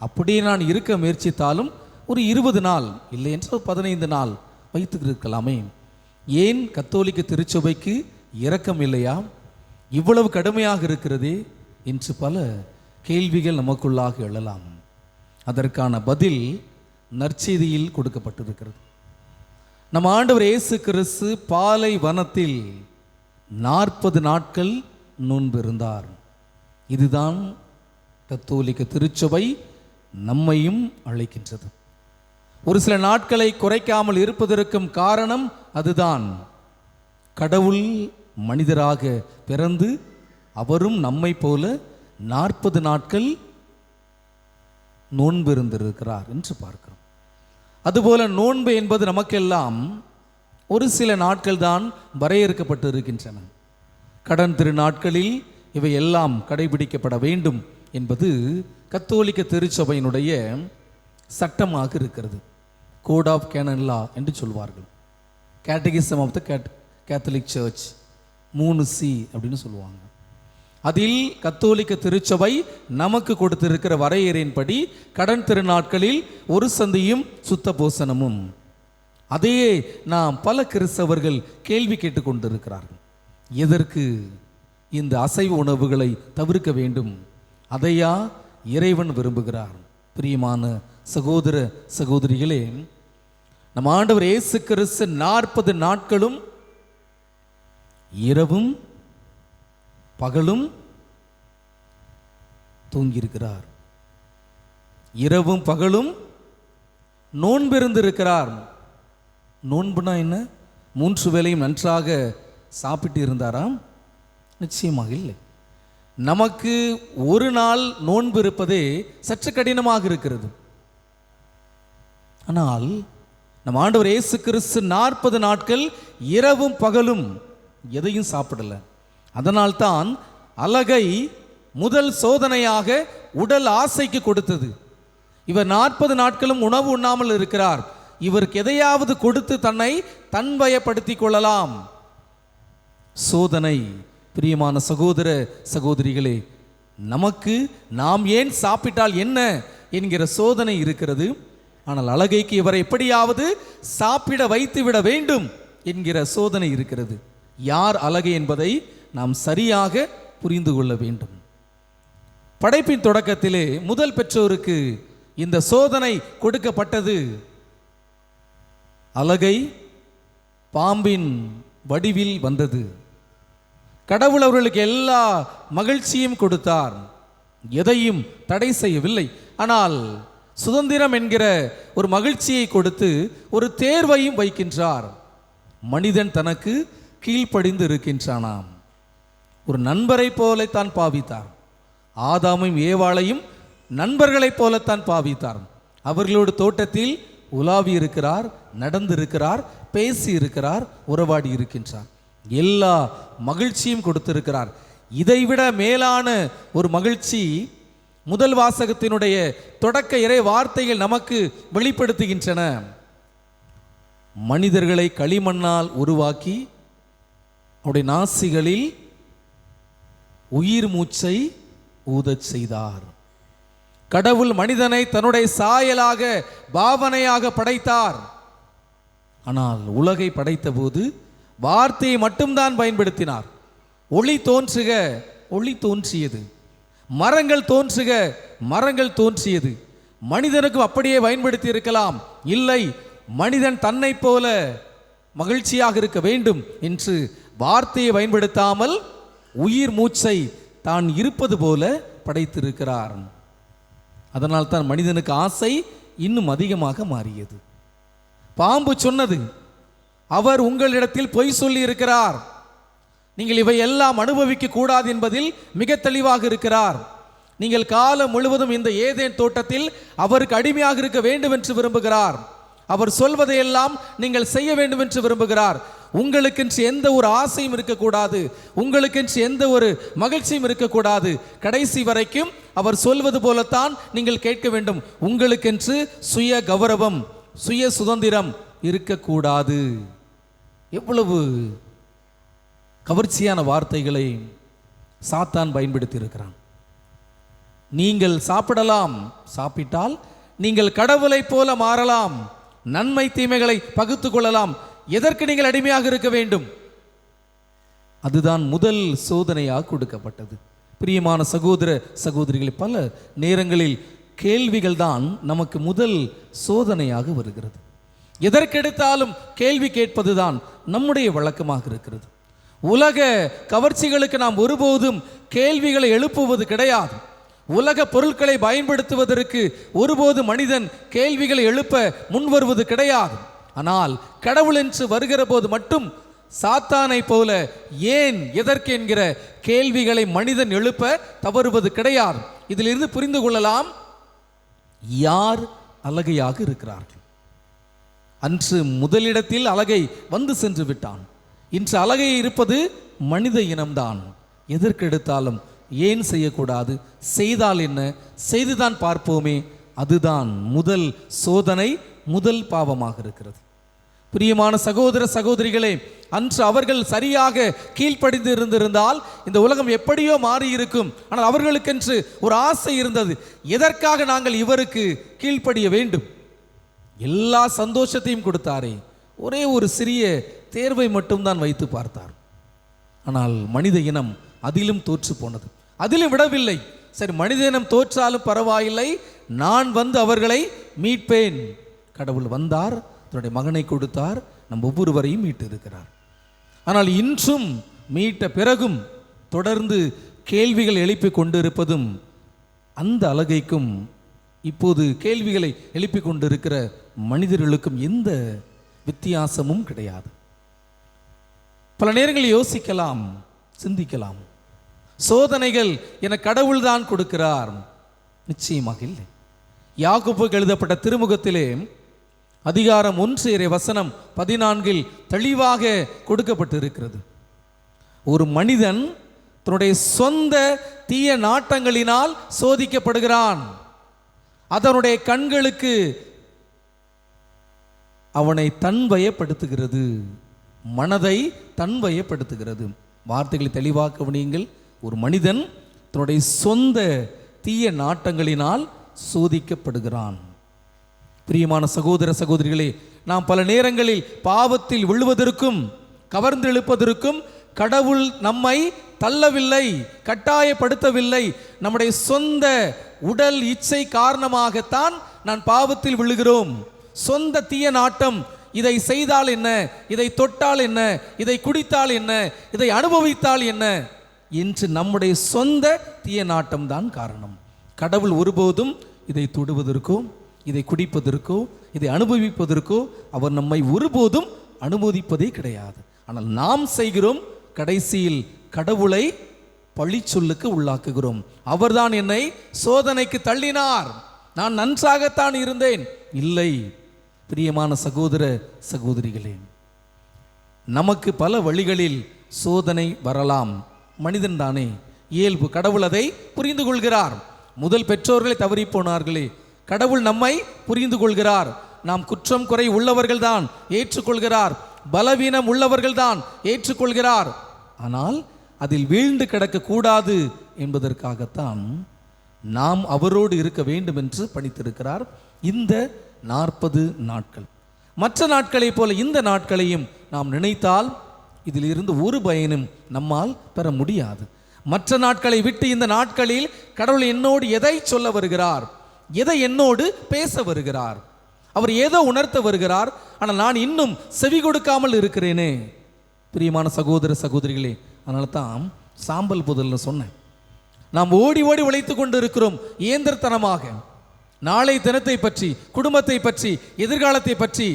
அப்படியே நான் இருக்க முயற்சித்தாலும் ஒரு 20 நாள் இல்லை என்றால் 15 நாள் வைத்து இருக்கலாமே. ஏன் கத்தோலிக்க திருச்சபைக்கு இரக்கம் இல்லையா? இவ்வளவு கடுமையாக இருக்கிறதே என்று பல கேள்விகள் நமக்குள்ளாக எழலாம். அதற்கான பதில் நற்செய்தியில் கொடுக்கப்பட்டிருக்கிறது. நம் ஆண்டவர் இயேசு கிறிஸ்து பாலை வனத்தில் 40 நாட்கள் நோன்பு இருந்தார். இதுதான் கத்தோலிக்க திருச்சபை நம்மையும் அழைக்கின்றது. ஒரு சில நாட்களை குறைக்காமல் இருப்பதற்கும் காரணம் அதுதான். கடவுள் மனிதராக பிறந்து அவரும் நம்மை போல 40 நாட்கள் நோன்பு இருந்திருக்கிறார் என்று பார்க்கிறோம். அதுபோல நோன்பு என்பது நமக்கெல்லாம் ஒரு சில நாட்கள் தான் வரையறுக்கப்பட்டு இருக்கின்றன. கடன் திருநாட்களில் இவை எல்லாம் கடைபிடிக்கப்பட வேண்டும் என்பது கத்தோலிக்க திருச்சபையினுடைய சட்டமாக இருக்கிறது. கோட் ஆஃப் கேனன் லா என்று சொல்வார்கள். Catechism of the Catholic church 3C அப்படின்னு சொல்லுவாங்க. அதில் கத்தோலிக்க திருச்சபை நமக்கு கொடுத்திருக்கிற வரையறையின்படி கடன் திருநாட்களில் ஒரு சந்தியும் சுத்த போசனமும். அதையே நாம் பல கிறிஸ்தவர்கள் கேள்வி கேட்டுக்கொண்டிருக்கிறார்கள். எதற்கு இந்த அசைவ உணவுகளை தவிர்க்க வேண்டும்? அதையா இறைவன் விரும்புகிறார்? பிரியமான சகோதர சகோதரிகளே, நம் ஆண்டவர் இயேசு கிறிஸ்து 40 நாட்களும் இரவும் பகலும் தூங்கியிருக்கிறார். இரவும் பகலும் நோன்பிருந்திருக்கிறார். நோன்புனா என்ன? 3 வேளையும் நன்றாக சாப்பிட்டு இருந்தாராம்? நிச்சயமாக இல்லை. நமக்கு ஒரு நாள் நோன்பு இருப்பதே சற்று கடினமாக இருக்கிறது. ஆனால் நம் ஆண்டவர் இயேசு கிறிஸ்து 40 நாட்கள் இரவும் பகலும் எதையும் சாப்பிடல. அதனால்தான் அலகை முதல் சோதனையாக உடல் ஆசைக்கு கொடுத்தது. இவர் 40 நாட்களும் உணவு உண்ணாமல் இருக்கிறார். இவருக்கு எதையாவது கொடுத்து தன்னை தன்வயப்படுத்திக் கொள்ளலாம். சோதனை. பிரியமான சகோதர சகோதரிகளே, நமக்கு நாம் ஏன் சாப்பிட்டால் என்ன என்கிற சோதனை இருக்கிறது. ஆனால் அலகைக்கு இவரை எப்படியாவது சாப்பிட வைத்து விட வேண்டும் என்கிற சோதனை இருக்கிறது. யார் அலகை என்பதை நாம் சரியாக புரிந்து கொள்ள வேண்டும். படைப்பின் தொடக்கத்திலே முதல் பெற்றோருக்கு இந்த சோதனை கொடுக்கப்பட்டது. அலகை பாம்பின் வடிவில் வந்தது. கடவுள் அவர்களுக்கு எல்லா மகிழ்ச்சியும் கொடுத்தார், எதையும் தடை செய்யவில்லை. ஆனால் சுதந்திரம் என்கிற ஒரு மகிழ்ச்சியை கொடுத்து ஒரு தேர்வையும் வைக்கின்றார். மனிதன் தனக்கு கீழ்ப்படிந்து இருக்கின்றானாம். ஒரு நண்பரை போலத்தான் பாவித்தார். ஆதாமையும் ஏவாளையும் நண்பர்களைப் போலத்தான் பாவித்தார். அவர்களோடு தோட்டத்தில் உலாவி இருக்கிறார், நடந்திருக்கிறார், பேசி இருக்கிறார், உறவாடி இருக்கின்றார். எல்லா மகிழ்ச்சியும் கொடுத்திருக்கிறார். இதைவிட மேலான ஒரு மகிழ்ச்சி முதல் வாசகத்தினுடைய தொடக்க இறை வார்த்தைகள் நமக்கு வெளிப்படுத்துகின்றன. மனிதர்களை களிமண்ணால் உருவாக்கி அவருடைய நாசிகளில் உயிர் மூச்சை ஊதச் செய்தார். கடவுள் மனிதனை தன்னுடைய சாயலாக பாவனையாக படைத்தார். ஆனால் உலகை படைத்த போது வார்த்தையை மட்டும்தான் பயன்படுத்தினார். ஒளி தோன்றுக, ஒளி தோன்றியது. மரங்கள் தோன்றுக, மரங்கள் தோன்றியது. மனிதனுக்கும் அப்படியே பயன்படுத்தி இருக்கலாம். இல்லை, மனிதன் தன்னை போல மகிழ்ச்சியாக இருக்க வேண்டும் என்று வார்த்தையை பயன்படுத்தாமல் உயிர் மூச்சை தான் இருப்பது போல படைத்திருக்கிறார். அதனால் தான் மனிதனுக்கு ஆசை இன்னும் அதிகமாக மாறியது. பாம்பு சொன்னது, அவர் உங்களிடத்தில் பொய் சொல்லி இருக்கிறார், நீங்கள் இவை எல்லாம் அனுபவிக்க கூடாது என்பதில் மிக தெளிவாக இருக்கிறார். நீங்கள் காலம் முழுவதும் இந்த ஏதேன் தோட்டத்தில் அவருக்கு அடிமையாக இருக்க வேண்டும் என்று விரும்புகிறார். அவர் சொல்வதையெல்லாம் நீங்கள் செய்ய வேண்டும் என்று விரும்புகிறார். உங்களுக்கென்று எந்த ஒரு ஆசையும் இருக்கக்கூடாது, உங்களுக்கென்று எந்த ஒரு மகிழ்ச்சியும் இருக்கக்கூடாது. கடைசி வரைக்கும் அவர் சொல்வது போலத்தான் நீங்கள் கேட்க வேண்டும். உங்களுக்கென்று சுய கௌரவம், சுய சுதந்திரம் இருக்கக்கூடாது. எவ்வளவு கவர்ச்சியான வார்த்தைகளை சாத்தான் பயன்படுத்தி இருக்கிறான். நீங்கள் சாப்பிடலாம், சாப்பிட்டால் நீங்கள் கடவுளை போல மாறலாம், நன்மை தீமைகளை பகுத்து கொள்ளலாம். எதற்கு நீங்கள் அடிமையாக இருக்க வேண்டும்? அதுதான் முதல் சோதனையாக கொடுக்கப்பட்டது. பிரியமான சகோதர சகோதரிகளை, பல நேரங்களில் கேள்விகள் தான் நமக்கு முதல் சோதனையாக வருகிறது. எதற்கெடுத்தாலும் கேள்வி கேட்பதுதான் நம்முடைய வழக்கமாக இருக்கிறது. உலக கவர்ச்சிகளுக்கு நாம் ஒருபோதும் கேள்விகளை எழுப்புவது கிடையாது. உலக பொருட்களை பயன்படுத்துவதற்கு ஒருபோது மனிதன் கேள்விகளை எழுப்ப முன்வருவது கிடையாது. ஆனால் கடவுள் என்று வருகிற போது மட்டும் சாத்தானை போல ஏன் எதற்கு என்கிற கேள்விகளை மனிதன் எழுப்ப தவறுவது கிடையாது. இதிலிருந்து புரிந்து கொள்ளலாம் யார் அலகையாக இருக்கிறார்கள். அன்று முதலிடத்தில் அலகை வந்து சென்று விட்டான். இன்று அலகை இருப்பது மனித இனம்தான். எதற்கெடுத்தாலும் ஏன் செய்யக்கூடாது, செய்தால் என்ன, செய்துதான் பார்ப்போமே, அதுதான் முதல் சோதனை, முதல் பாவமாக இருக்கிறது. பிரியமான சகோதர சகோதரிகளே, அன்று அவர்கள் சரியாக கீழ்ப்படிந்து இருந்திருந்தால் இந்த உலகம் எப்படியோ மாறி இருக்கும். ஆனால் அவர்களுக்கென்று ஒரு ஆசை இருந்தது. எதற்காக நாங்கள் இவருக்கு கீழ்ப்படிய வேண்டும்? எல்லா சந்தோஷத்தையும் கொடுத்தாரே, ஒரே ஒரு சிறிய தேர்வை மட்டும்தான் வைத்து பார்த்தார். ஆனால் மனித இனம் அதிலும் தோற்று போனது. அதிலும் விடவில்லை. சரி, மனித இனம் தோற்றாலும் பரவாயில்லை, நான் வந்து அவர்களை மீட்பேன். கடவுள் வந்தார், தன்னுடைய மகனை கொடுத்தார், நம் ஒவ்வொருவரையும் மீட்டு இருக்கிறார். ஆனால் இன்றும் மீட்ட பிறகும் தொடர்ந்து கேள்விகள் எழுப்பி கொண்டிருப்பதும் அந்த அலகைக்கும் இப்போது கேள்விகளை எழுப்பி கொண்டிருக்கிற மனிதர்களுக்கும் எந்த வித்தியாசமும் கிடையாது. பல நேரங்களில் யோசிக்கலாம், சிந்திக்கலாம், சோதனைகள் என கடவுள் தான் கொடுக்கிறார். நிச்சயமாக இல்லை. யாக்கோபுக்கு எழுதப்பட்ட திருமுகத்திலே அதிகாரம் 1 வசனம் 14 தெளிவாக கொடுக்கப்பட்டிருக்கிறது. ஒரு மனிதன் தன்னுடைய சொந்த தீய நாட்டங்களினால் சோதிக்கப்படுகிறான். அதனுடைய கண்களுக்கு அவனை தன்வயப்படுத்துகிறது, மனதை தன்வயப்படுத்துகிறது. வார்த்தைகளை தெளிவாக கவனியுங்கள். ஒரு மனிதன் தன்னுடைய சொந்த தீய நாட்டங்களினால் சோதிக்கப்படுகிறான். பிரியமான சகோதர சகோதரிகளே, நாம் பல நேரங்களில் பாவத்தில் விழுவதற்கும் கவர்ந்தெழுப்பதற்கும் கடவுள் நம்மை தள்ளவில்லை, கட்டாயப்படுத்தவில்லை. நம்முடைய சொந்த உடல் இச்சை காரணமாகத்தான் நான் பாவத்தில் விழுகிறோம். சொந்த தீய நாட்டம், இதை செய்தால் என்ன, இதை தொட்டால் என்ன, இதை குடித்தால் என்ன, இதை அனுபவித்தால் என்ன என்று நம்முடைய சொந்த தீய நாட்டம் தான் காரணம். கடவுள் ஒருபோதும் இதை தொடுவதற்கோ, இதை குடிப்பதற்கோ, இதை அனுபவிப்பதற்கோ அவர் நம்மை ஒருபோதும் அனுமதிப்பதே கிடையாது. ஆனால் நாம் செய்கிறோம், கடைசியில் கடவுளை பழிச்சொல்லுக்கு உள்ளாக்குகிறோம். அவர்தான் என்னை சோதனைக்கு தள்ளினார், நான் நன்றாகத்தான் இருந்தேன். இல்லை பிரியமான சகோதர சகோதரிகளே, நமக்கு பல வழிகளில் சோதனை வரலாம். மனிதன் தானே, இயல்பு. கடவுள் அதை புரிந்து கொள்கிறார். முதல் பெற்றோர்களை தவறி போனார்களே, கடவுள் நம்மை புரிந்து கொள்கிறார். நாம் குற்றம் குறை உள்ளவர்கள் தான், ஏற்றுக்கொள்கிறார். பலவீனம் உள்ளவர்கள் தான், ஏற்றுக்கொள்கிறார். ஆனால் அதில் வீழ்ந்து கிடக்க கூடாது என்பதற்காகத்தான் நாம் அவரோடு இருக்க வேண்டும் என்று பணித்திருக்கிறார். இந்த 40 நாட்கள் மற்ற நாட்களைப் போல இந்த நாட்களையும் நாம் நினைத்தால் இதில் இருந்து ஒரு பயனும் நம்மால் பெற முடியாது. மற்ற நாட்களை விட்டு இந்த நாட்களில் கடவுள் என்னோடு எதை சொல்ல வருகிறார், எதை என்னோடு பேச வருகிறார், அவர் ஏதோ உணர்த்த வருகிறார். ஆனால் நான் இன்னும் செவி கொடுக்காமல் இருக்கிறேனே. பிரியமான சகோதர சகோதரிகளே, அதனால தான் சாம்பல் புதல்ல சொன்னேன். நாம் ஓடி ஓடி உழைத்து கொண்டு இருக்கிறோம் இயந்திரத்தனமாக. நாளை தினத்தை பற்றி, குடும்பத்தை பற்றி, எதிர்காலத்தை பற்றி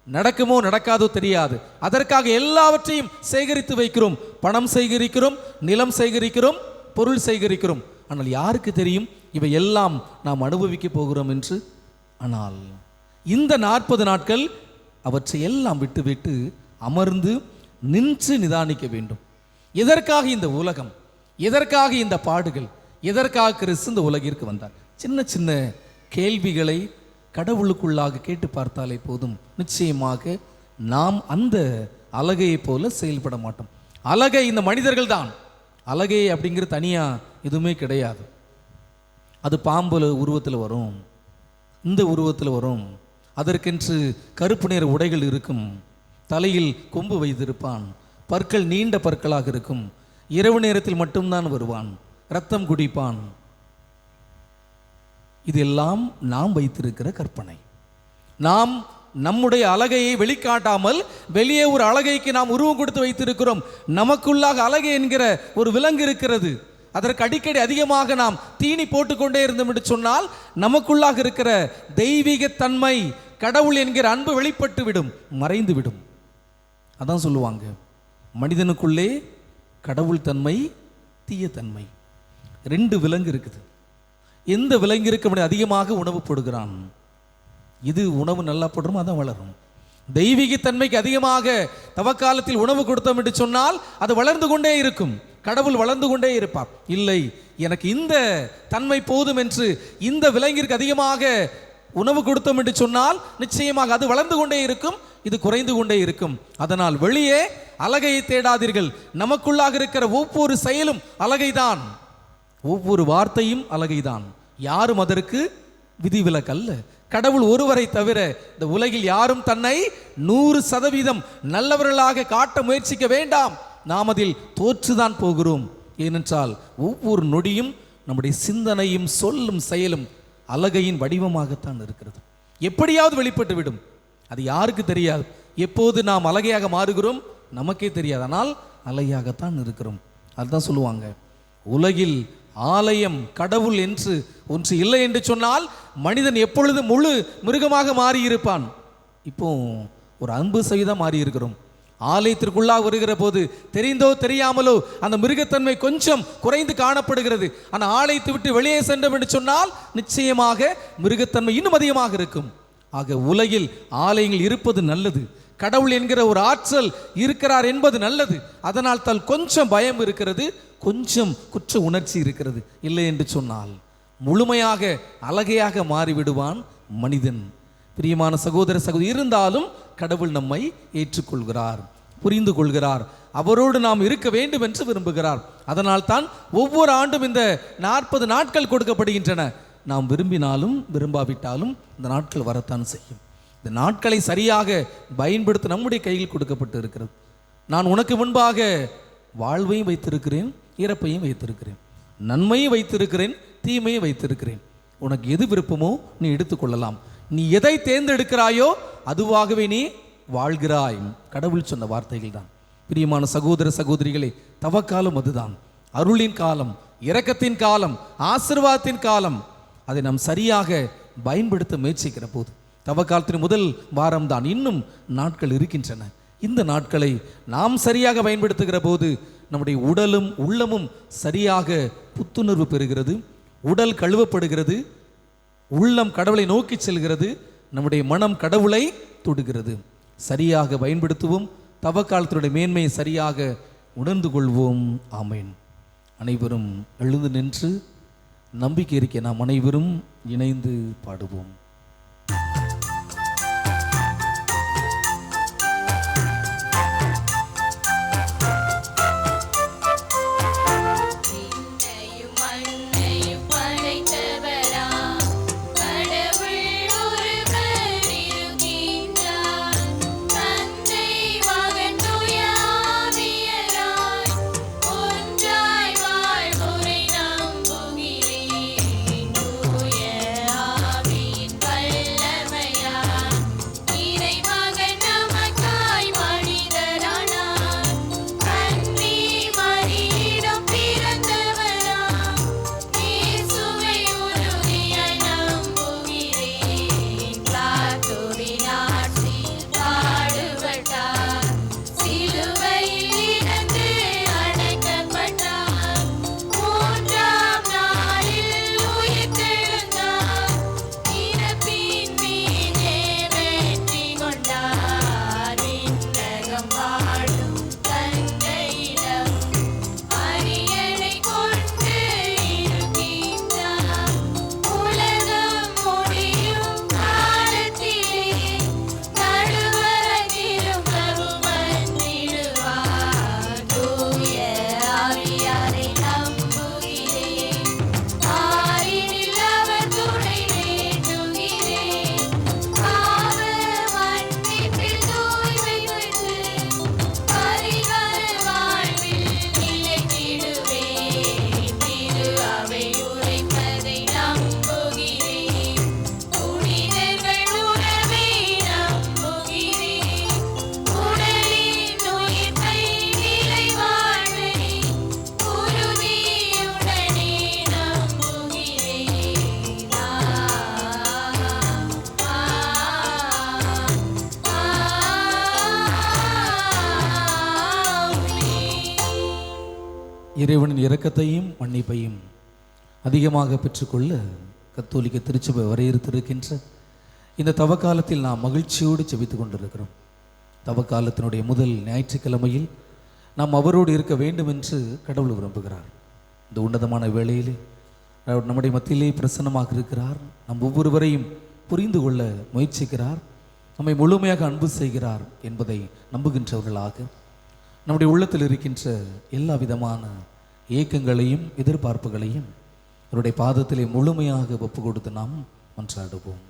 நடக்குமோ நடக்காதோ தெரியாது. அதற்காக எல்லாவற்றையும் சேகரித்து வைக்கிறோம். பணம் சேகரிக்கிறோம், நிலம் சேகரிக்கிறோம், பொருள் சேகரிக்கிறோம். ஆனால் யாருக்கு தெரியும் இவை எல்லாம் நாம் அனுபவிக்க போகிறோம் என்று? ஆனால் இந்த 40 நாட்கள் அவற்றை எல்லாம் விட்டுவிட்டு அமர்ந்து நின்று நிதானிக்க வேண்டும். எதற்காக இந்த உலகம், எதற்காக இந்த பாடுகள், எதற்காக கிறிஸ்து இந்த உலகிற்கு வந்தார்? சின்ன சின்ன கேள்விகளை கடவுளுக்குள்ளாக கேட்டு பார்த்தாலே போதும். நிச்சயமாக நாம் அந்த அலகையை போல செயல்பட மாட்டோம். அலகை இந்த மனிதர்கள் தான். அலகை அப்படிங்கிற தனியா எதுவுமே கிடையாது. அது பாம்பு உருவத்தில் வரும், இந்த உருவத்தில் வரும். அதற்கென்று கருப்பு நிற உடைகள் இருக்கும், தலையில் கொம்பு வைத்திருப்பான், பற்கள் நீண்ட பற்களாக இருக்கும், இரவு நேரத்தில் மட்டும்தான் வருவான், இரத்தம் குடிப்பான். இதெல்லாம் நாம் வைத்திருக்கிற கற்பனை. நாம் நம்முடைய அழகையை வெளிக்காட்டாமல் வெளியே ஒரு அழகைக்கு நாம் உருவம் கொடுத்து வைத்திருக்கிறோம். நமக்குள்ளாக அழகை என்கிற ஒரு விலங்கு இருக்கிறது. அதற்கு அடிக்கடி அதிகமாக நாம் தீனி போட்டுக்கொண்டே இருந்தோம் என்று சொன்னால் நமக்குள்ளாக இருக்கிற தெய்வீக தன்மை, கடவுள் என்கிற அன்பு வெளிப்பட்டு விடும், மறைந்து விடும். அதான் சொல்லுவாங்க, மனிதனுக்குள்ளே கடவுள் தன்மை, தீய தன்மை. 2 விலங்கு இருக்குது. எந்த விலங்கிற்கு அதிகமாக உணவு போடுகிறான், இது உணவு நல்லா போடுறோமோ அதான் வளரும். தெய்வீக தன்மைக்கு அதிகமாக தவக்காலத்தில் உணவு கொடுத்தோம் என்று சொன்னால் அது வளர்ந்து கொண்டே இருக்கும், கடவுள் வளர்ந்து கொண்டே இருப்பார். இல்லை, எனக்கு இந்த தன்மை போதும் என்று இந்த விலங்கிற்கு அதிகமாக உணவு கொடுத்தோம் என்று சொன்னால் நிச்சயமாக அது வளர்ந்து கொண்டே இருக்கும், இது குறைந்து கொண்டே இருக்கும். அதனால் வெளியே அழகையை தேடாதீர்கள். நமக்குள்ளாக இருக்கிற ஒவ்வொரு செயலும் அழகைதான், ஒவ்வொரு வார்த்தையும் அழகைதான். யாரும் அதற்கு விதிவிலக்கல்ல. கடவுள் ஒருவரை தவிர இந்த உலகில் யாரும் தன்னை 100% நல்லவர்களாக காட்ட முயற்சிக்க வேண்டாம். நாம் அதில் தோற்றுதான் போகிறோம். ஏனென்றால் ஒவ்வொரு நொடியும் நம்முடைய சிந்தனையும் சொல்லும் செயலும் அழகையின் வடிவமாகத்தான் இருக்கிறது. எப்படியாவது வெளிப்பட்டு விடும், அது யாருக்கு தெரியாது. எப்போது நாம் அழகையாக மாறுகிறோம் நமக்கே தெரியாது, ஆனால் அழகையாகத்தான் இருக்கிறோம். அதுதான் சொல்லுவாங்க, உலகில் ஆலயம் கடவுள் என்று ஒன்று இல்லை என்று சொன்னால் மனிதன் எப்பொழுது முழு மிருகமாக மாறியிருப்பான். இப்போ ஒரு 50% மாறி இருக்கிறோம். ஆலயத்திற்குள்ளாக வருகிற போது தெரிந்தோ தெரியாமலோ அந்த மிருகத்தன்மை கொஞ்சம் குறைந்து காணப்படுகிறது. ஆனால் ஆலயத்தை விட்டு வெளியே சென்றோம் என்று சொன்னால் நிச்சயமாக மிருகத்தன்மை இன்னும் அதிகமாக இருக்கும். ஆக உலகில் ஆலயங்கள் இருப்பது நல்லது, கடவுள் என்கிற ஒரு ஆற்றல் இருக்கிறார் என்பது நல்லது. அதனால் தான் கொஞ்சம் பயம் இருக்கிறது, கொஞ்சம் குற்ற உணர்ச்சி இருக்கிறது. இல்லை என்று சொன்னால் முழுமையாக அழகையாக மாறிவிடுவான் மனிதன். பிரியமான சகோதர சகோதரி, இருந்தாலும் கடவுள் நம்மை ஏற்றுக்கொள்கிறார், புரிந்து கொள்கிறார், அவரோடு நாம் இருக்க வேண்டும் என்று விரும்புகிறார். அதனால் தான் ஒவ்வொரு ஆண்டும் இந்த 40 நாட்கள் கொடுக்கப்படுகின்றன. நாம் விரும்பினாலும் விரும்பாவிட்டாலும் இந்த நாட்கள் வரத்தான் செய்யும். இந்த நாட்களை சரியாக பயன்படுத்த நம்முடைய கையில் கொடுக்கப்பட்டு இருக்கிறது. நான் உனக்கு முன்பாக வாழ்வையும் வைத்திருக்கிறேன், இறப்பையும் வைத்திருக்கிறேன், நன்மையும் வைத்திருக்கிறேன், தீமையும் வைத்திருக்கிறேன். உனக்கு எது விருப்பமோ நீ எடுத்துக்கொள்ளலாம். நீ எதை தேர்ந்தெடுக்கிறாயோ அதுவாகவே நீ வாழ்கிறாய். கடவுள் சொன்ன வார்த்தைகள் தான். பிரியமான சகோதர சகோதரிகளே, தவக்காலம் அதுதான், அருளின் காலம், இரக்கத்தின் காலம், ஆசீர்வாதத்தின் காலம். அதை நாம் சரியாக பயன்படுத்த முயற்சிக்கிற போது, தவக்காலத்தின் முதல் வாரம் தான், இன்னும் நாட்கள் இருக்கின்றன. இந்த நாட்களை நாம் சரியாக பயன்படுத்துகிற போது நம்முடைய உடலும் உள்ளமும் சரியாக புத்துணர்வு பெறுகிறது, உடல் கழுவப்படுகிறது, உள்ளம் கடவுளை நோக்கி செல்கிறது, நம்முடைய மனம் கடவுளை தொடுகிறது. சரியாக பயன்படுத்துவோம், தவக்காலத்தினுடைய மேன்மையை சரியாக உணர்ந்து கொள்வோம். ஆமேன். அனைவரும் எழுந்து நின்று நம்பிக்கை இருக்க நாம் அனைவரும் இணைந்து பாடுவோம். வல்லமை இறைவனின் இரக்கத்தையும் மன்னிப்பையும் அதிகமாக பெற்றுக்கொள்ள கத்தோலிக்க திருச்சபை வரையறுத்திருக்கின்ற இந்த தவக்காலத்தில் நாம் மகிழ்ச்சியோடு ஜெபித்துக் கொண்டிருக்கிறோம். தவக்காலத்தினுடைய முதல் ஞாயிற்றுக்கிழமையில் நாம் அவரோடு இருக்க வேண்டும் என்று கடவுள் விரும்புகிறார். இந்த உன்னதமான வேளையிலே அவர் நம்முடைய மத்தியிலே பிரசன்னமாக இருக்கிறார். நம் ஒவ்வொருவரையும் புரிந்து கொள்ள முயற்சிக்கிறார். நம்மை முழுமையாக அன்பு செய்கிறார் என்பதை நம்புகின்றவர்களாக நம்முடைய உள்ளத்தில் இருக்கின்ற எல்லா விதமான ஏக்கங்களையும் எதிர்பார்ப்புகளையும் அவருடைய பாதத்திலே முழுமையாக ஒப்பு கொடுத்து நாம் மன்றாடுவோம்.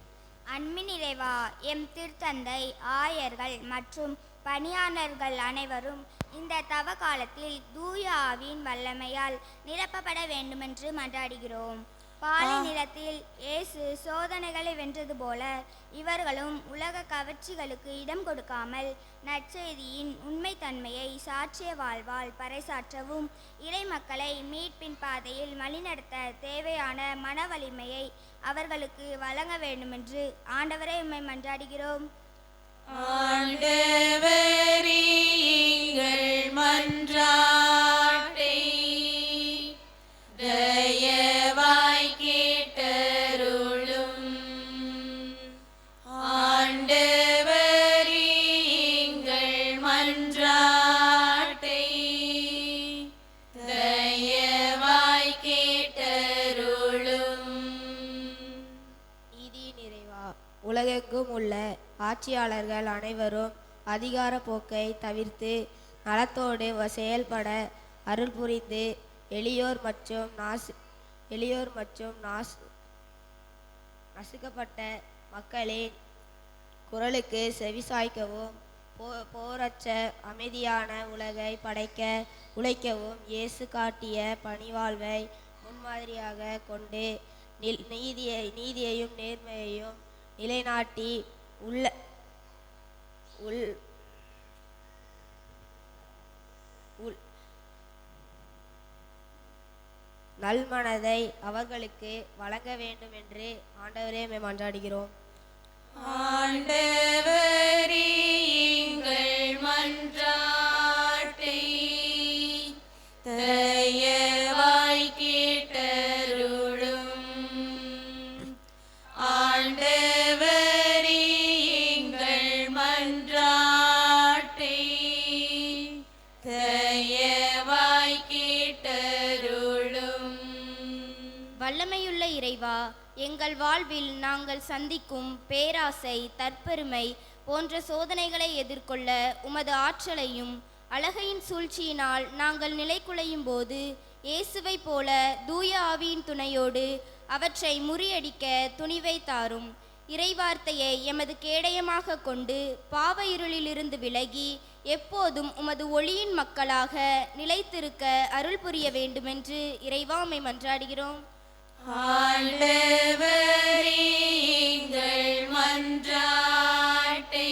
அன்பின் இறைவா, எம் திருத்தந்தை, ஆயர்கள் மற்றும் பணியாளர்கள் அனைவரும் இந்த தவ காலத்தில் தூய ஆவியின் வல்லமையால் நிரப்பப்பட வேண்டுமென்று மன்றாடுகிறோம். பாலை நிலத்தில் இயேசு சோதனைகளை வென்றது போல இவர்களும் உலக கவர்ச்சிகளுக்கு இடம் கொடுக்காமல் நற்செய்தியின் உண்மைத்தன்மையை சாட்சிய வாழ்வால் பறைசாற்றவும் இறை மக்களை மீட்பின் பாதையில் வழிநடத்த தேவையான மன வலிமையை அவர்களுக்கு வழங்க வேண்டுமென்று ஆண்டவரை உம்மை மன்றாடுகிறோம். ஆண்டவரே, எங்கள் மன்றாட்டை தயவாய் கேட்டருளும். ஆண்டவரே, எங்கள் மன்றாட்டை தயவாய் கேட்டருளும். நீதி நிறைவா, உலகெங்கும் உள்ள ஆட்சியாளர்கள் அனைவரும் அதிகார போக்கை தவிர்த்து நலத்தோடு செயல்பட அருள் புரிந்து எளியோர் மற்றும் நசுக்கப்பட்ட மக்களின் குரலுக்கு செவிசாய்க்கவும் போரற்ற அமைதியான உலகை படைக்க உழைக்கவும் இயேசு காட்டிய பணிவாழ்வை முன்மாதிரியாக கொண்டு நீதியையும் நேர்மையையும் நிலைநாட்டி நல்மனதை அவர்களுக்கு வழங்க வேண்டும் என்று ஆண்டவரே மன்றாடுகிறோம். ஆண்டவரே, எங்கள் மன்றாட்டை தயவாய் கேட்டருளும். ஆண்டவரே, எங்கள் மன்றாட்டை தயவாய் கேட்டருளும். வல்லமையுள்ள இறைவா, எங்கள் வாழ்வில் நாங்கள் சந்திக்கும் பேராசை, தற்பெருமை போன்ற சோதனைகளை எதிர்கொள்ள உமது ஆற்றலையும் அழகையின் சூழ்ச்சியினால் நாங்கள் நிலைகுலையும் போது இயேசுவை போல தூய ஆவியின் துணையோடு அவற்றை முறியடிக்க துணிவை தாரும். இறைவார்த்தையை எமது கேடயமாக கொண்டு பாவ இருளிலிருந்து விலகி எப்போதும் உமது ஒளியின் மக்களாக நிலைத்திருக்க அருள் புரிய வேண்டுமென்று இறைவாமை மன்றாடுகிறோம். ஆண்டவரே, எங்கள் மன்றாட்டை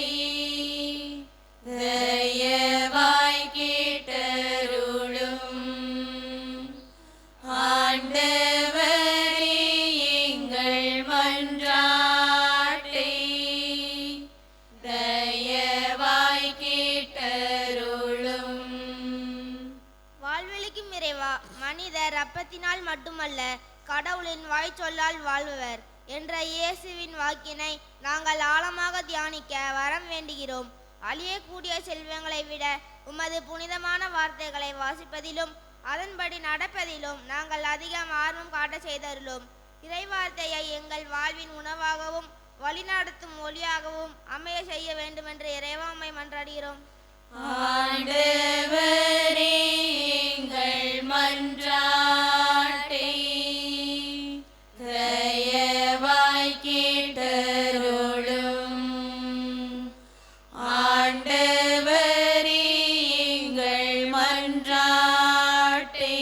தயவாய் கேட்டருளும். ஆண்டவரே, எங்கள் மன்றாட்டை தயவாய் கேட்டருளும். வாழ்வெளிக்கும் இறைவா, மனிதர் அப்பத்தினால் மட்டுமல்ல கடவுளின் வாய்ச்சொல்லால் வாழ்பவர் என்ற இயேசுவின் வாக்கினை நாங்கள் ஆழமாக தியானிக்க வரம் வேண்டுகிறோம். அழியக்கூடிய செல்வங்களை விட உமது புனிதமான வார்த்தைகளை வாசிப்பதிலும் அதன்படி நடப்பதிலும் நாங்கள் அதிகம் ஆர்வம் காட்ட செய்தருளும். இறைவார்த்தையை எங்கள் வாழ்வின் உணவாகவும் வழிநடத்தும் ஒளியாகவும் அமைய செய்ய வேண்டுமென்று இறைவாமை மன்றாடுகிறோம். ஆண்டவரே, எங்கள் மன்றாட்டை தயவாய் கேட்டருளும். ஆண்டவரே, எங்கள் மன்றாட்டை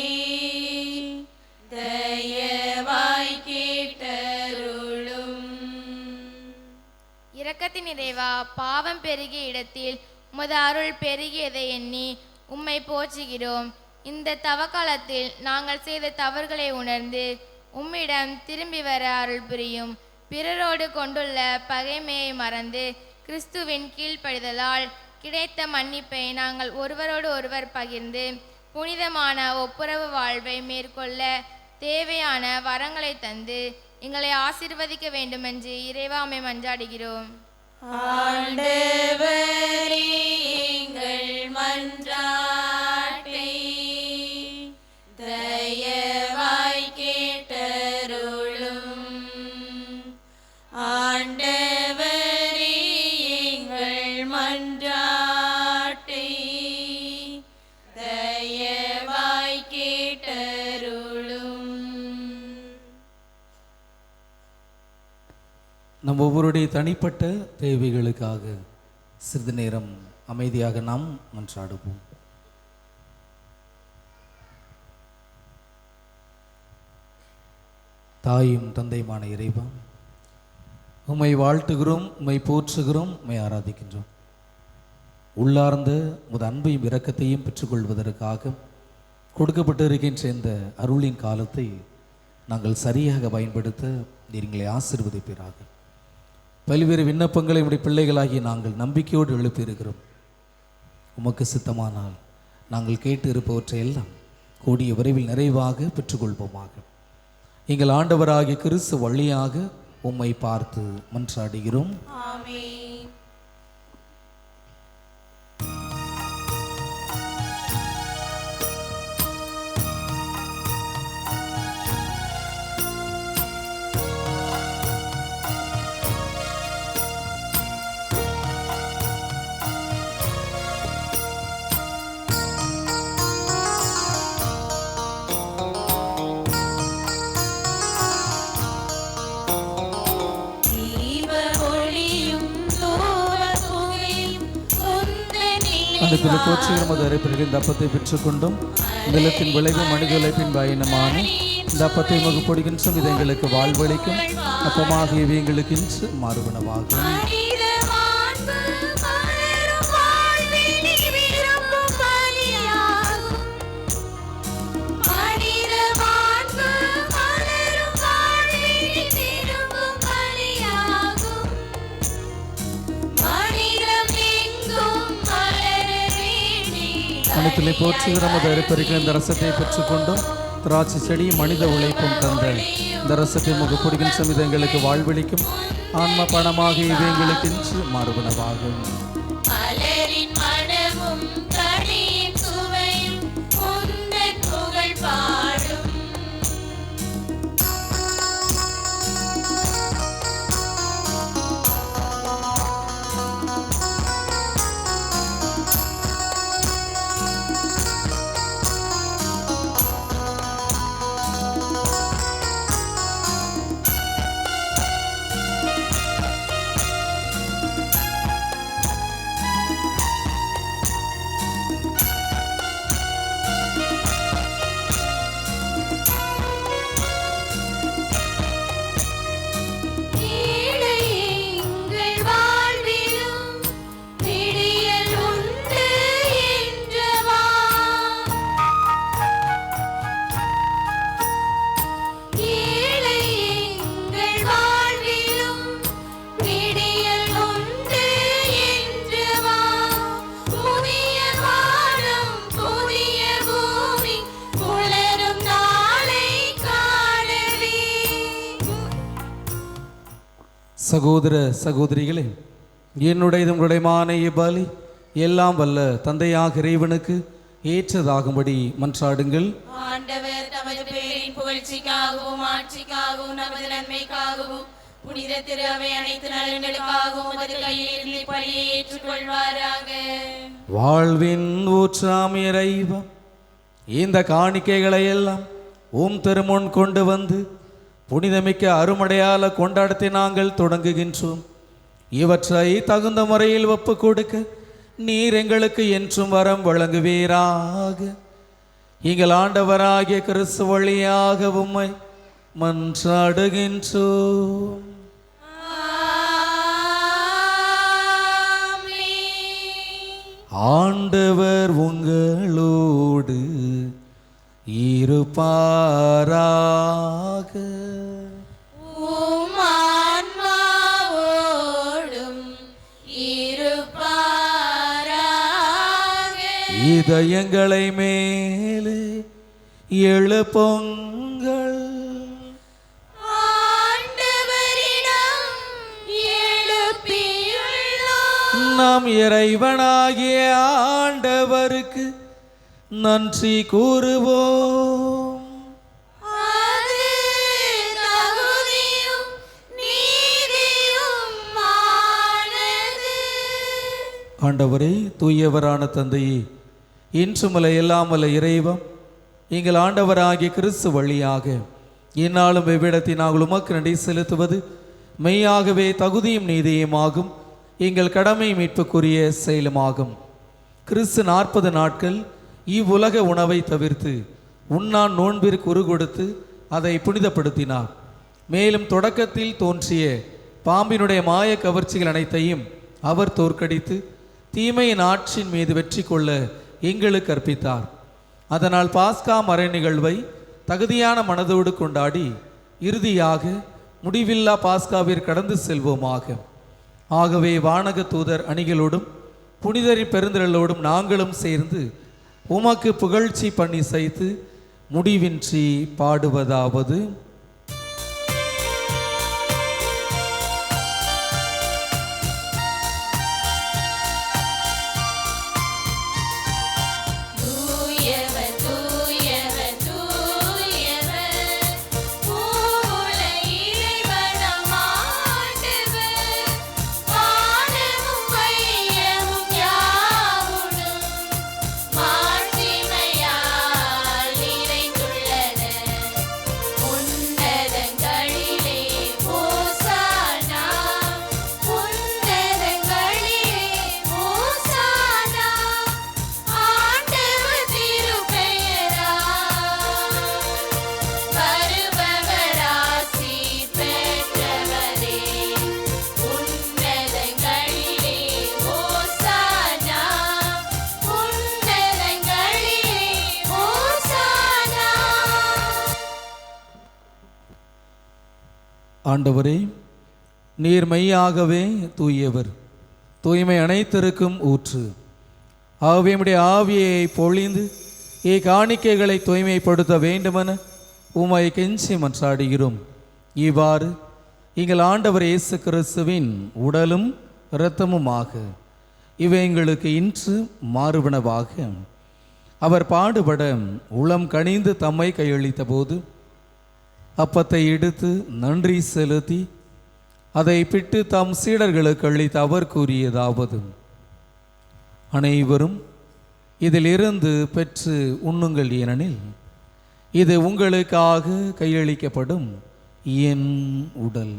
தயவாய் கேட்டருளும். இரக்கத்தின் இறைவா, பாவம் பெருகிய இடத்தில் உமது அருள் பெருகியதை எண்ணி உம்மை போற்றுகிறோம். இந்த தவக்காலத்தில் நாங்கள் செய்த தவறுகளை உணர்ந்து உம்மிடம் திரும்பி வர அருள் புரியும். பிறரோடு கொண்டுள்ள பகைமையை மறந்து கிறிஸ்துவின் கீழ்ப்படிதலால் கிடைத்த மன்னிப்பை நாங்கள் ஒருவரோடு ஒருவர் பகிர்ந்து புனிதமான ஒப்புரவு வாழ்வை மேற்கொள்ள தேவையான வரங்களை தந்து எங்களை ஆசீர்வதிக்க வேண்டுமென்று இறைவா உம்மை மன்றாடுகிறோம். ஆண்டவரே எங்கள் மன்றாட்டை தயவாய் கேட்டருளும். ஆண்டவரே எங்கள் மன்றாட்டை தயவாய் கேட்டருளும். நம் ஒவ்வொருடைய தனிப்பட்ட தேவைகளுக்காக சிறிது நேரம் அமைதியாக நாம் மன்றாடுவோம். தாயும் தந்தையுமான இறைவா, உம்மை வாழ்த்துகிறோம், உம்மை போற்றுகிறோம், உம்மை ஆராதிக்கின்றோம். உள்ளார்ந்த உமது அன்பையும் இரக்கத்தையும் பெற்றுக்கொள்வதற்காக கொடுக்கப்பட்டிருக்கின்ற இந்த அருளின் காலத்தை நாங்கள் சரியாக பயன்படுத்த நீங்களை ஆசீர்வதிப்பீராக. பல்வேறு விண்ணப்பங்களை உடைய பிள்ளைகளாகி நாங்கள் நம்பிக்கையோடு எழுப்பியிருக்கிறோம். உமக்கு சித்தமானால் நாங்கள் கேட்டு இருப்பவற்றை எல்லாம் கூடிய விரைவில் நிறைவாக பெற்றுக்கொள்வோமாக. எங்கள் ஆண்டவராகிய கிறிஸ்து வழியாக உம்மை பார்த்து மன்றாடுகிறோம். ஆமென். அன்றைக்கு போற்றுகிறோம் அது அரைப்பிற்கு இந்த அப்பத்தை பெற்றுக்கொண்டும் நிலத்தின் விளைவு மனித உழைப்பின் பயணமான இந்த அப்பத்தை மகுப்படுகின்றோம். இது எங்களுக்கு வாழ்வளிக்கும் அப்பமாகியவை எங்களுக்கு இன்று மாறுபனவாகும். அனைத்திலே போற்றுகிறோம் அது அரைப்பறிக்கிற இந்த ரசத்தை பெற்றுக்கொண்டும் திராட்சை செடியும் மனித உழைப்பும் தந்த இந்த ரசத்தை முகப்படுகின்ற இது எங்களுக்கு வாழ்வளிக்கும் ஆன்ம பணமாக இவை எங்களுக்கு இன்று மாறுபனவாகும். சகோதர சகோதரிகளே, என்னுடைய உங்களுடையமான பலி எல்லாம் வல்ல தந்தையாக இறைவனுக்கு ஏற்றதாகும்படி மன்றாடுங்கள். ஆண்டவர் தமது பேரின் புகழ்ச்சிக்காகவும் ஆட்சிக்காகவும் நமது நன்மைக்காகவும் புனித திரு அவை அனைத்து நலன்களுக்காகவும் உமது கையில் இருந்து பலியை ஏற்றுக்கொள்வாராக. வாழ்வின் ஊற்றாம் இறைவா, இந்த காணிக்கைகளை எல்லாம் உம் திருமுன் கொண்டு வந்து புனிதமிக்க அருமடையால கொண்டாடத்தை நாங்கள் தொடங்குகின்றோம். இவற்றை தகுந்த முறையில் ஒப்பு கொடுக்க நீர் எங்களுக்கு என்றும் வரம் வழங்குவீராக. எங்கள் ஆண்டவராகிய கிறிஸ்து வழியாக உம்மை மன்றாடுகின்றோம். ஆண்டவர் உங்களோடு இருப்பாராக. உம் ஆன்மாவோடும் இருப்பாராக. இதயங்களை மேலே எழுப்புங்கள். நாம் இறைவனாகிய ஆண்டவருக்கு நன்றி கூறுவோம். ஆண்டவரே, தூயவரான தந்தையே, இன்றுமல்ல எல்லாமல்ல இறைவன் எங்கள் ஆண்டவராகிய கிறிஸ்து வழியாக இந்நாளும் எவ்விடத்தில் நாங்கள் உமக்கு நன்றி செலுத்துவது மெய்யாகவே தகுதியும் நீதியுமாகும், எங்கள் கடமை மீட்புக்குரிய செயலுமாகும். கிறிஸ்து 40 நாட்கள் இவ்வுலக உணவை தவிர்த்து உண்ணான் நோன்பிற்கு உரு கொடுத்து அதை புனிதப்படுத்தினார். மேலும் தொடக்கத்தில் தோன்றிய பாம்பினுடைய மாய கவர்ச்சிகள் அனைத்தையும் அவர் தோற்கடித்து தீமையின் ஆட்சியின் மீது வெற்றி கொள்ள எங்களுக்கு கற்பித்தார். அதனால் பாஸ்கா மறை நிகழ்வை தகுதியான மனதோடு கொண்டாடி இறுதியாக முடிவில்லா பாஸ்காவிற்கு கடந்து செல்வோமாக. ஆகவே வானக தூதர் அணிகளோடும் புனிதரின் பெருந்திரளோடும் நாங்களும் சேர்ந்து உமக்கு புகழ்ச்சி பண்ணி செய்து முடிவின்றி பாடுவதாவது: ஆண்டவரே, நீர் மெய்யாகவே தூயவர், தூய்மை அனைத்திற்கும் ஊற்று. ஆகவே உம்முடைய ஆவியை பொழிந்து காணிக்கைகளை தூய்மைப்படுத்த வேண்டுமென உம்மை கெஞ்சி மன்றாடுகிறோம். இவ்வாறு எங்கள் ஆண்டவர் இயேசு கிறிஸ்துவின் உடலும் இரத்தமுமாக இவை எங்களுக்கு இன்று மாறுபனவாக. அவர் பாடுபட உளம் கனிந்து தம்மை கையளித்த போது அப்பத்தை எடுத்து நன்றி செலுத்தி அதை பிட்டு தம் சீடர்களுக்கு அளித்து அவர் கூறியதாவது: அனைவரும் இதிலிருந்து பெற்று உண்ணுங்கள், ஏனெனில் இது உங்களுக்காக கையளிக்கப்படும் என் உடல்.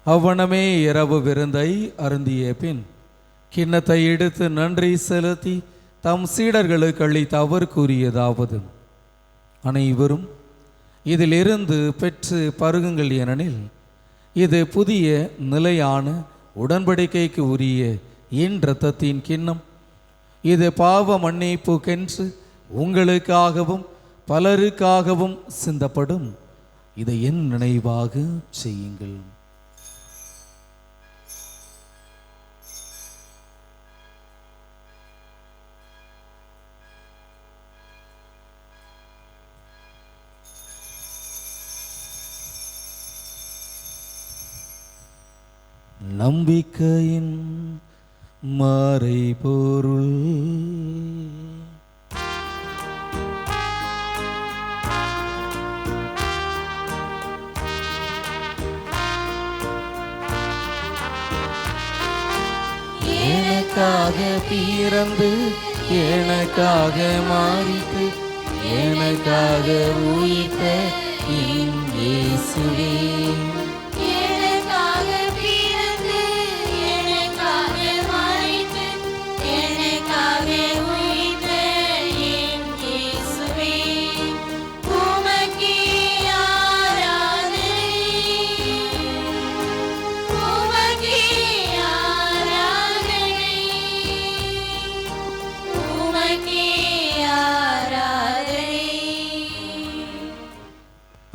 அவ்வனமே இரவு விருந்தை அருந்திய பின் கிண்ணத்தை எடுத்து நன்றி செலுத்தி தம் சீடர்களுக்கு அளித்து அவர் கூறியதாவது: அனைவரும் இதிலிருந்து பெற்று பருகுங்கள், ஏனெனில் இது புதிய நிலையான உடன்படிக்கைக்கு உரிய என் இரத்தத்தின் கிண்ணம். இது பாவ மன்னிப்புக்கென்று உங்களுக்காகவும் பலருக்காகவும் சிந்தப்படும். இதை என் நினைவாக செய்யுங்கள். நம்பிக்கையின் மறைபொருள். எனக்காக பிறந்து எனக்காக மாறித்து எனக்காக உயிர்த்த என் இயேசுவே,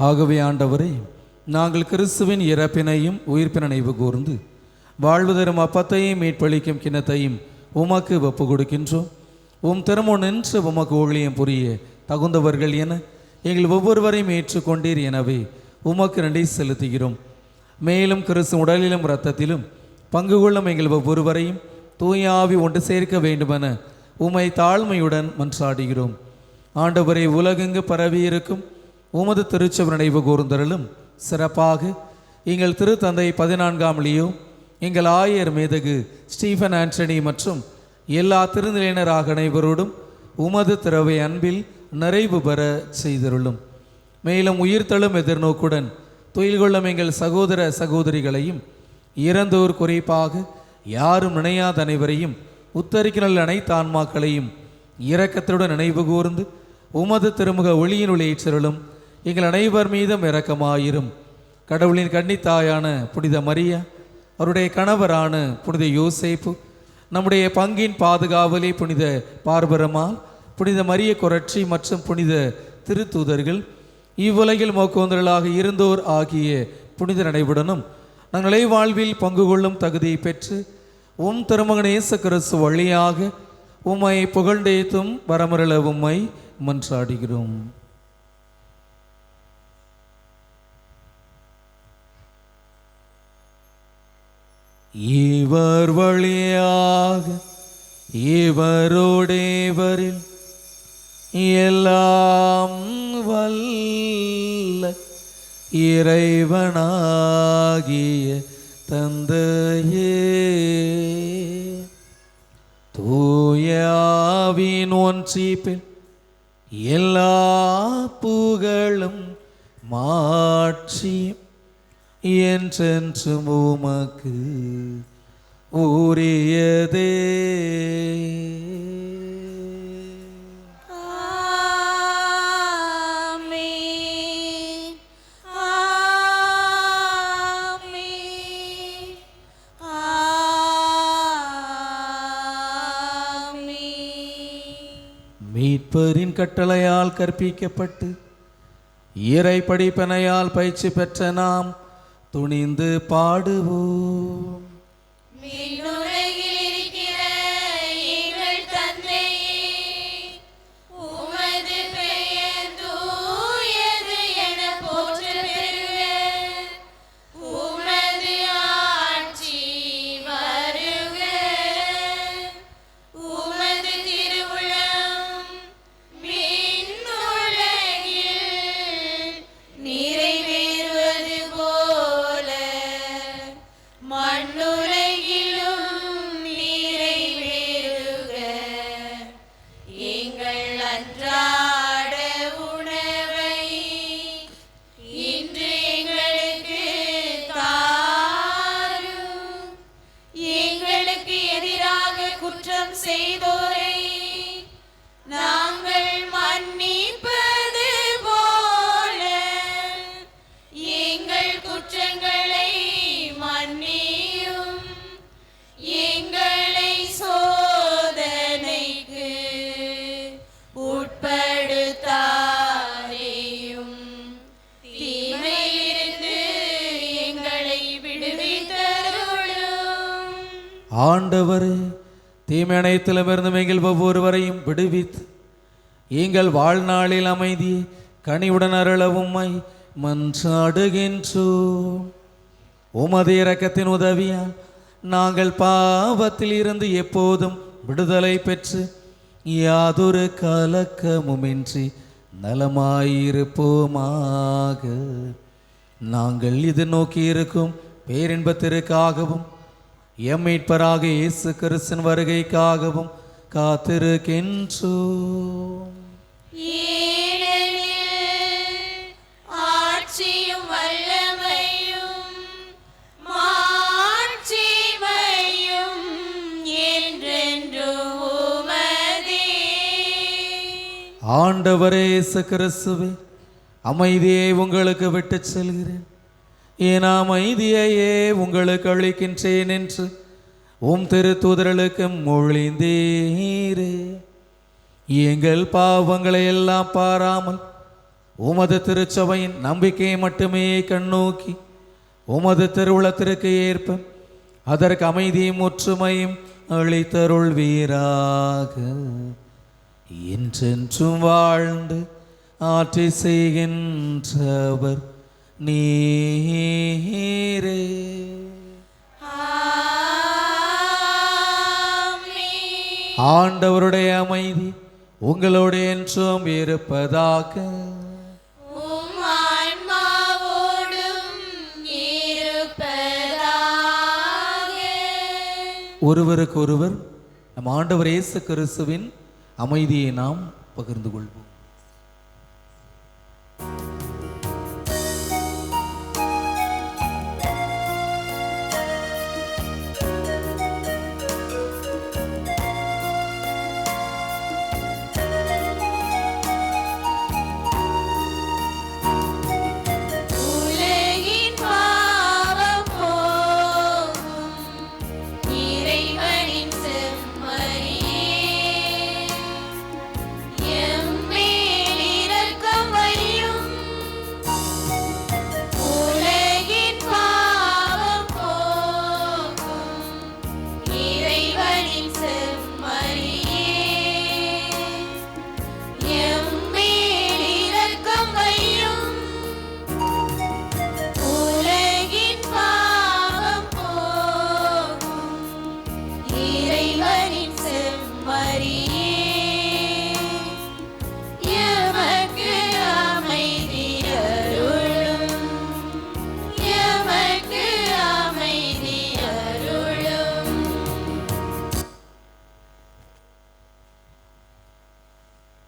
ஆகவே ஆண்டவரே, நாங்கள் கிறிஸ்துவின் இறப்பினையும் உயிர்ப்பின் நினைவு கூர்ந்து வாழ்வு தரும் அப்பத்தையும் மீட்பளிக்கும் கிண்ணத்தையும் உமக்கு ஒப்பு கொடுக்கின்றோம். உம் திருமுன் நின்று உமக்கு ஊழியம் புரிய தகுந்தவர்கள் என எங்கள் ஒவ்வொருவரையும் ஏற்றுக்கொண்டீர். எனவே உமக்கு நன்றி செலுத்துகிறோம். மேலும் கிறிஸ்து உடலிலும் இரத்தத்திலும் பங்கு கொள்ளும் எங்கள் ஒவ்வொருவரையும் தூயாவி ஒன்று சேர்க்க வேண்டுமென உம்மை தாழ்மையுடன் மன்றாடுகிறோம். ஆண்டவரை உலகெங்கு பரவியிருக்கும் உமது திருச்சபை நினைவு கூர்ந்தருளும். சிறப்பாக எங்கள் திருத்தந்தை 14ஆம் லியோ, எங்கள் ஆயர் மேதகு ஸ்டீஃபன் ஆண்டனி மற்றும் எல்லா திருநிலையினராக அனைவரோடும் உமது திரவை அன்பில் நிறைவு பெற செய்தருளும். மேலும் உயிர்த்தெழும் எதிர்நோக்குடன் துயில் கொள்ளும் எங்கள் சகோதர சகோதரிகளையும் இறந்தோர் குறிப்பாக யாரும் நினையாத அனைவரையும் உத்தரிக்கிற அனைத்து ஆன்மாக்களையும் இரக்கத்துடன் நினைவு கூர்ந்து உமது திருமுக ஒளியினுள் ஏற்றருளும். எங்கள் அனைவர் மீதும் இரக்கமாயிரும். கடவுளின் கன்னித்தாயான புனித மரியா, அவருடைய கணவரான புனித யோசேப்பு, நம்முடைய பங்கின் பாதுகாவலே புனித பார்பரமால், புனித மரிய கொரட்சி மற்றும் புனித திருத்தூதர்கள், இவ்வுலகில் மோக்கோந்தர்களாக இருந்தோர் ஆகிய புனித நடைவுடனும் நாங்களே வாழ்வில் பங்கு கொள்ளும் தகுதியை பெற்று உம் திருமகன் இயேசு கிறிஸ்து வழியாக உம்மை புகழ்ந்தேத்தும் வரமருள உம்மை மன்றாடுகிறோம். இவர் வழியாக இவரோடேவரில் எல்லாம் வல்ல இறைவனாகிய தந்தையே, தூயாவின் ஒன்றிப்பில் எல்லா புகழும் மாட்சியும் என்றென்றும் உமக்கு உரியதே. மீட்பரின் கட்டளையால் கற்பிக்கப்பட்டு இறை படிப்பனையால் பயிற்சி பெற்ற நாம் துணிந்து பாடுவோம். ஆண்டவரே, தீமை அனைத்திலுமிருந்தும் எங்கள் ஒவ்வொருவரையும் விடுவித்து எங்கள் வாழ்நாளில் அமைதியை கனிவுடன் அருள உம்மை மன்றாடுகின்றோம். உமது இரக்கத்தின் உதவியால் நாங்கள் பாவத்தில் இருந்து எப்போதும் விடுதலை பெற்று யாதொரு கலக்கமுமின்றி நலமாயிருப்போமாக. நாங்கள் இது நோக்கி இருக்கும் பேரின்பத்திற்காகவும் எம் மீட்பராக இயேசு கிறிஸ்துவின் வருகைக்காகவும் காத்திருக்கின்றோம். ஆட்சியும் வல்லமையும் மாட்சிமையும் என்றென்றும் உமதே. ஆண்டவரே இயேசு கிறிஸ்துவே, அமைதியை உங்களுக்கு விட்டுச் செல்கிறேன், என் அமைதியையே உங்களுக்கு அளிக்கின்றேன் என்று உம் திருத்தூதர்களுக்கு மொழிந்தீரே. எங்கள் பாவங்களை எல்லாம் பாராமல் உமது திருச்சபையின் நம்பிக்கையை மட்டுமே கண்ணோக்கி உமது திருவுளத்திற்கு ஏற்ப அதற்கு அமைதியும் ஒற்றுமையும் அளித்தருள்வீராக. என்றென்றும் வாழ்ந்து ஆட்சி செய்கின்றவர் நீரே. ஆண்டவருடைய அமைதி உங்களோடு என்றும் இருப்பதாக. ஒருவருக்கொருவர் நம் ஆண்டவர் இயேசு கிறிஸ்துவின் அமைதியை நாம் பகிர்ந்து கொள்வோம்.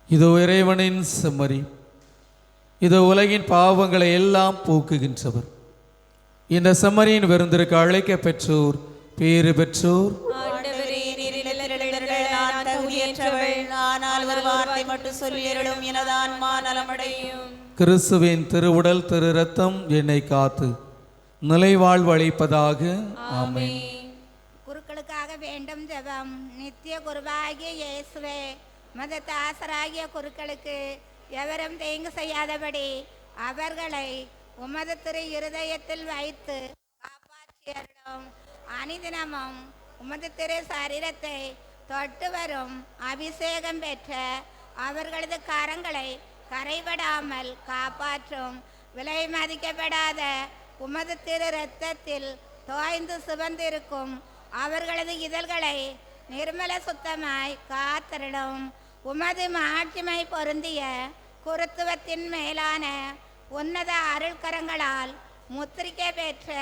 இதோ இறைவனின் செம்மறி, இதோ உலகின் பாவங்களை எல்லாம் போக்குகின்றவர். இந்த செம்மறியின் விருந்திற்கு அழைக்க பெற்றோர் பேறு பெற்றோர். கிறிஸ்துவின் திருவுடல் திரு ரத்தம் என்னை காத்து நிலைவாழ்வு அளிப்பதாக. ஆமென். குருக்களுக்காக வேண்டும் ஜெபம். நித்திய குருவாகிய இயேசுவே, மதத்தாசராகிய குருக்களுக்கு எவரும் தீங்கு செய்யாதபடி அவர்களை உமது திரு இருதயத்தில் வைத்து காப்பாற்றியருளும். அனிதினமும் உமது திரு சரீரத்தை தொட்டு வரும் அபிஷேகம் பெற்ற அவர்களது கரங்களை கரைபடாமல் காப்பாற்றும். விலை மதிக்கப்படாத உமது திரு இரத்தத்தில் தோய்ந்து சிவந்திருக்கும் அவர்களது இதழ்களை நிர்மல சுத்தமாய் காத்தருளும். உமது மாட்சிமை பொருந்திய குருத்துவத்தின் மேலான உன்னத அருள்கரங்களால் முத்திரிக்கை பெற்ற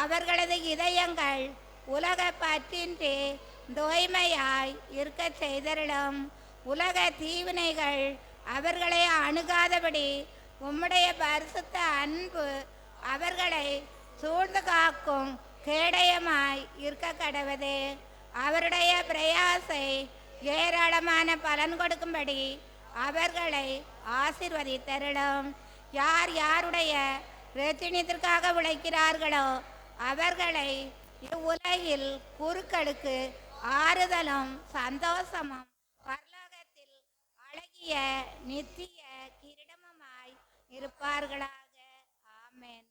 அவர்களது இதயங்கள் உலக பற்றின்றி தூய்மையாய் இருக்க செய்தருளும். உலக தீவினைகள் அவர்களை அணுகாதபடி உம்முடைய பரிசுத்த அன்பு அவர்களை சூழ்ந்து காக்கும் கேடயமாய் இருக்க கடவுதே. அவருடைய பிரயாசை ஏராளமான பலன் கொடுக்கும்படி அவர்களை ஆசீர்வதித்தருளும். யார் யாருடைய ரட்சணியத்திற்காக உழைக்கிறார்களோ அவர்களை இவ்வுலகில் குருக்களுக்கு ஆறுதலும் சந்தோஷமும் பரலோகத்தில் அழகிய நித்திய கிரீடமுமாய் இருப்பார்களாக. ஆமென்.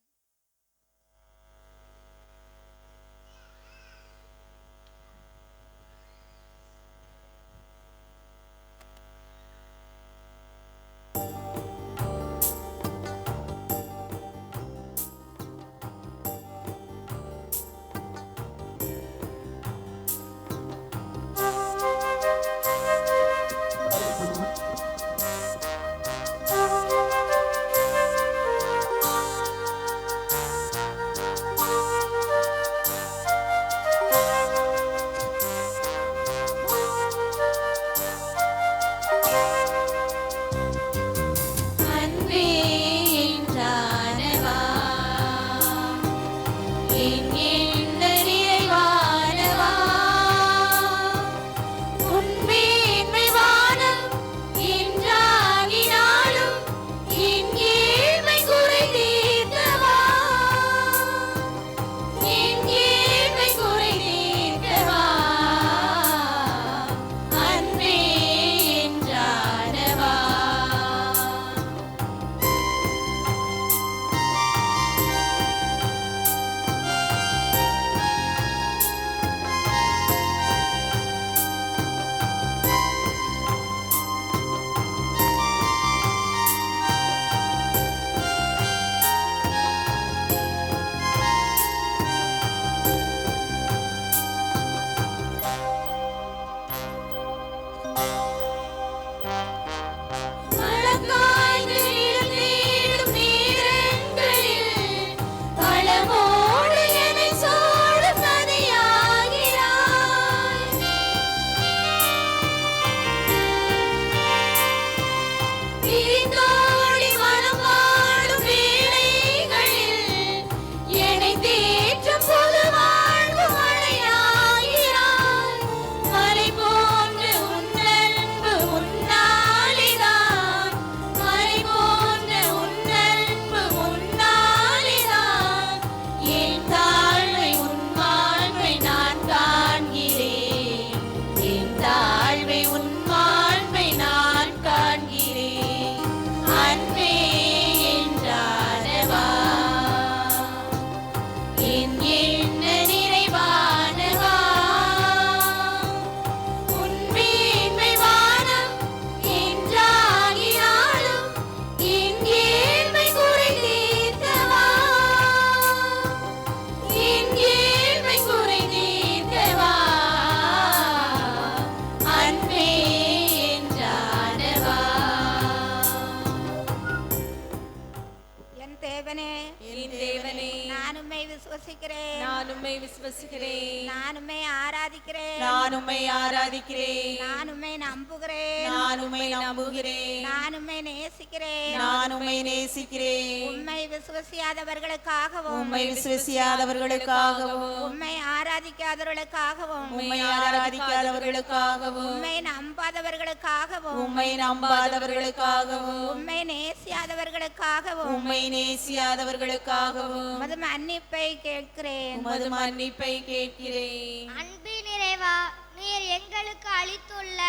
விசுவசிக்கிறேன். நான் உம்மை ஆராதிக்கிறேன். நான் உம்மை ஆராதிக்கிறேன். நான் உம்மை நம்புகிறேன். நான் உம்மை நம்புகிறேன். நான் உம்மை நேசிக்கிறேன். நான் உம்மை நேசிக்கிறேன். உம்மை விசுவசியாதவர்களுக்காகவும் உம்மை விசுவசியாதவர்களுக்காகவும் உம்மை ஆராதிக்காதவர்களுக்காகவும் உம்மை ஆராதிக்காதவர்களுக்காகவும் உம்மை நம்பாதவர்களுக்காகவும் உம்மை நம்பாதவர்களுக்காகவும் உம்மை நேசியாதவர்களுக்காகவும் உம்மை நேசியாதவர்களுக்காகவும் உமது மன்னிப்பை கேட்கிறேன். உமது மன்னிப்பை கேட்கிறேன். அன்பின் நிறைவா நீர் எங்களுக்கு அளித்துள்ள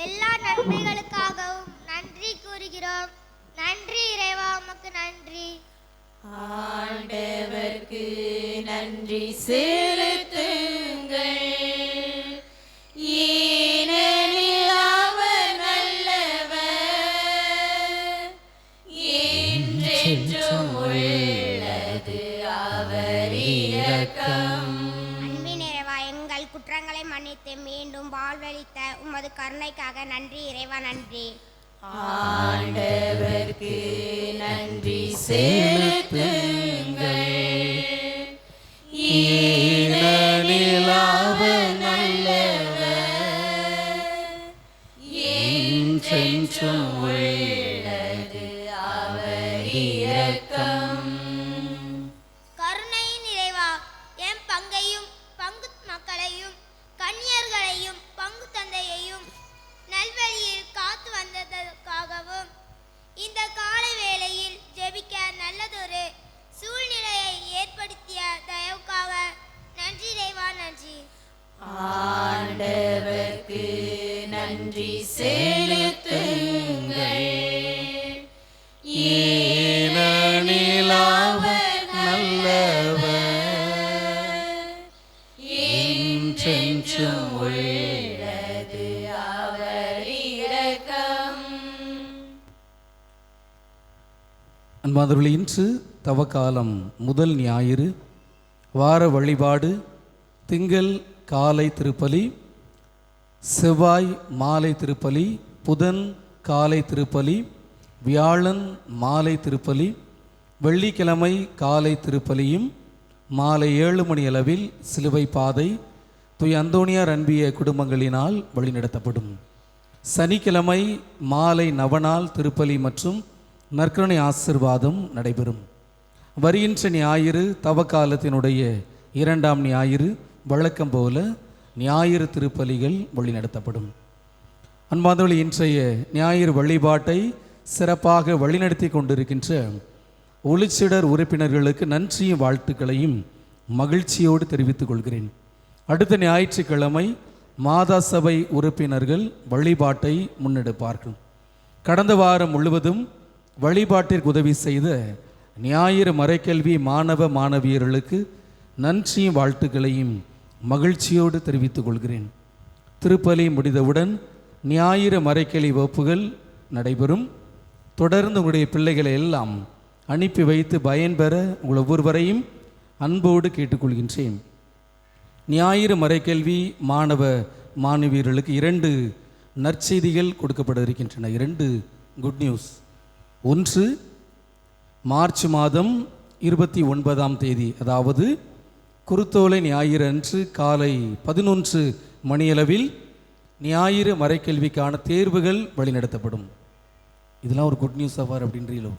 எல்லா நன்மைகளுக்காகவும் நன்றி கூறுகிறோம். நன்றி இறைவா, உமக்கு நன்றி. ஆண்டவர்க்கு நன்றி செலுத்துங்கள், ஏனெனில் அவர் நல்லவர், என்றென்றும் உள்ளது அவர் இரக்கம். அன்பின் இறைவா, எங்கள் குற்றங்களை மன்னித்து மீண்டும் வாழ்வளித்த உமது கருணைக்காக நன்றி இறைவா, நன்றி. ஆண்டவர்க்கு நன்றி செலுத்துங்கள், ஏனெனில் அவர் நல்லவர், என்றென்றும் உள்ளது அவர் இரக்கம். கருணையின் இறைவா, என் பங்கையும் பங்கு மக்களையும் கன்னியர்களையும் பங்கு தந்தையையும் நல்வழியில் காத்து வந்ததற்காகவும் இந்த கால வேளையில் ஜெபிக்க நல்லதொரு சூழ்நிலையை ஏற்படுத்திய தயவுக்காக நன்றி இறைவா, நன்றி. ஆண்டவர்க்கு நன்றி செலுத்துங்கள், ஏனெனில் அவர் நல்லவர், என்றென்றும் உள்ளது அவர் இரக்கம். அன்பார்ந்தவர்களே, இன்று தவக்காலம் முதல் ஞாயிறு, வார வழிபாடு, திங்கள் காலை திருப்பலி, செவ்வாய் மாலை திருப்பலி, புதன் காலை திருப்பலி, வியாழன் மாலை திருப்பலி, வெள்ளிக்கிழமை காலை திருப்பலியும் மாலை 7 மணி அளவில் சிலுவை பாதை தூய் அந்தோணியார் அன்பிய குடும்பங்களினால் வழிநடத்தப்படும். சனிக்கிழமை மாலை நவநாள் திருப்பலி மற்றும் நற்கருணை ஆசிர்வாதம் நடைபெறும். வருகின்ற ஞாயிறு தவக்காலத்தினுடைய 2ஆம் ஞாயிறு வழக்கம் போல ஞாயிறு திருப்பலிகள் வழிநடத்தப்படும். அன்பார்ந்தவர்களே, இன்றைய ஞாயிறு வழிபாட்டை சிறப்பாக வழிநடத்தி கொண்டிருக்கின்ற ஒளிச்சிடர் உறுப்பினர்களுக்கு நன்றியும் வாழ்த்துக்களையும் மகிழ்ச்சியோடு தெரிவித்துக் கொள்கிறேன். அடுத்த ஞாயிற்றுக்கிழமை மாதா சபை உறுப்பினர்கள் வழிபாட்டை முன்னெடுப்பார்கள். கடந்த வாரம் முழுவதும் வழிபாட்டிற்கு உதவி செய்த ஞாயிறு மறைக்கல்வி மாணவ மாணவியர்களுக்கு நன்றியும் வாழ்த்துக்களையும் மகிழ்ச்சியோடு தெரிவித்துக் கொள்கிறேன். திருப்பலி முடிந்தவுடன் ஞாயிறு மறைக்கல்வி வகுப்புகள் நடைபெறும். தொடர்ந்து உங்களுடைய பிள்ளைகளை எல்லாம் அனுப்பி வைத்து பயன்பெற உங்கள் ஒவ்வொருவரையும் அன்போடு கேட்டுக்கொள்கின்றேன். ஞாயிறு மறைக்கல்வி மாணவ மாணவியர்களுக்கு 2 நற்செய்திகள் கொடுக்கப்பட இருக்கின்றன. 2 குட் நியூஸ். ஒன்று, மார்ச் மாதம் 29ஆம் தேதி, அதாவது குருத்தோலை ஞாயிறு அன்று காலை 11 மணியளவில் ஞாயிறு மறைக்கல்விக்கான தேர்வுகள் வழிநடத்தப்படும். இதெல்லாம் ஒரு குட் நியூஸ் ஆவார் அப்படின்றீங்களோ?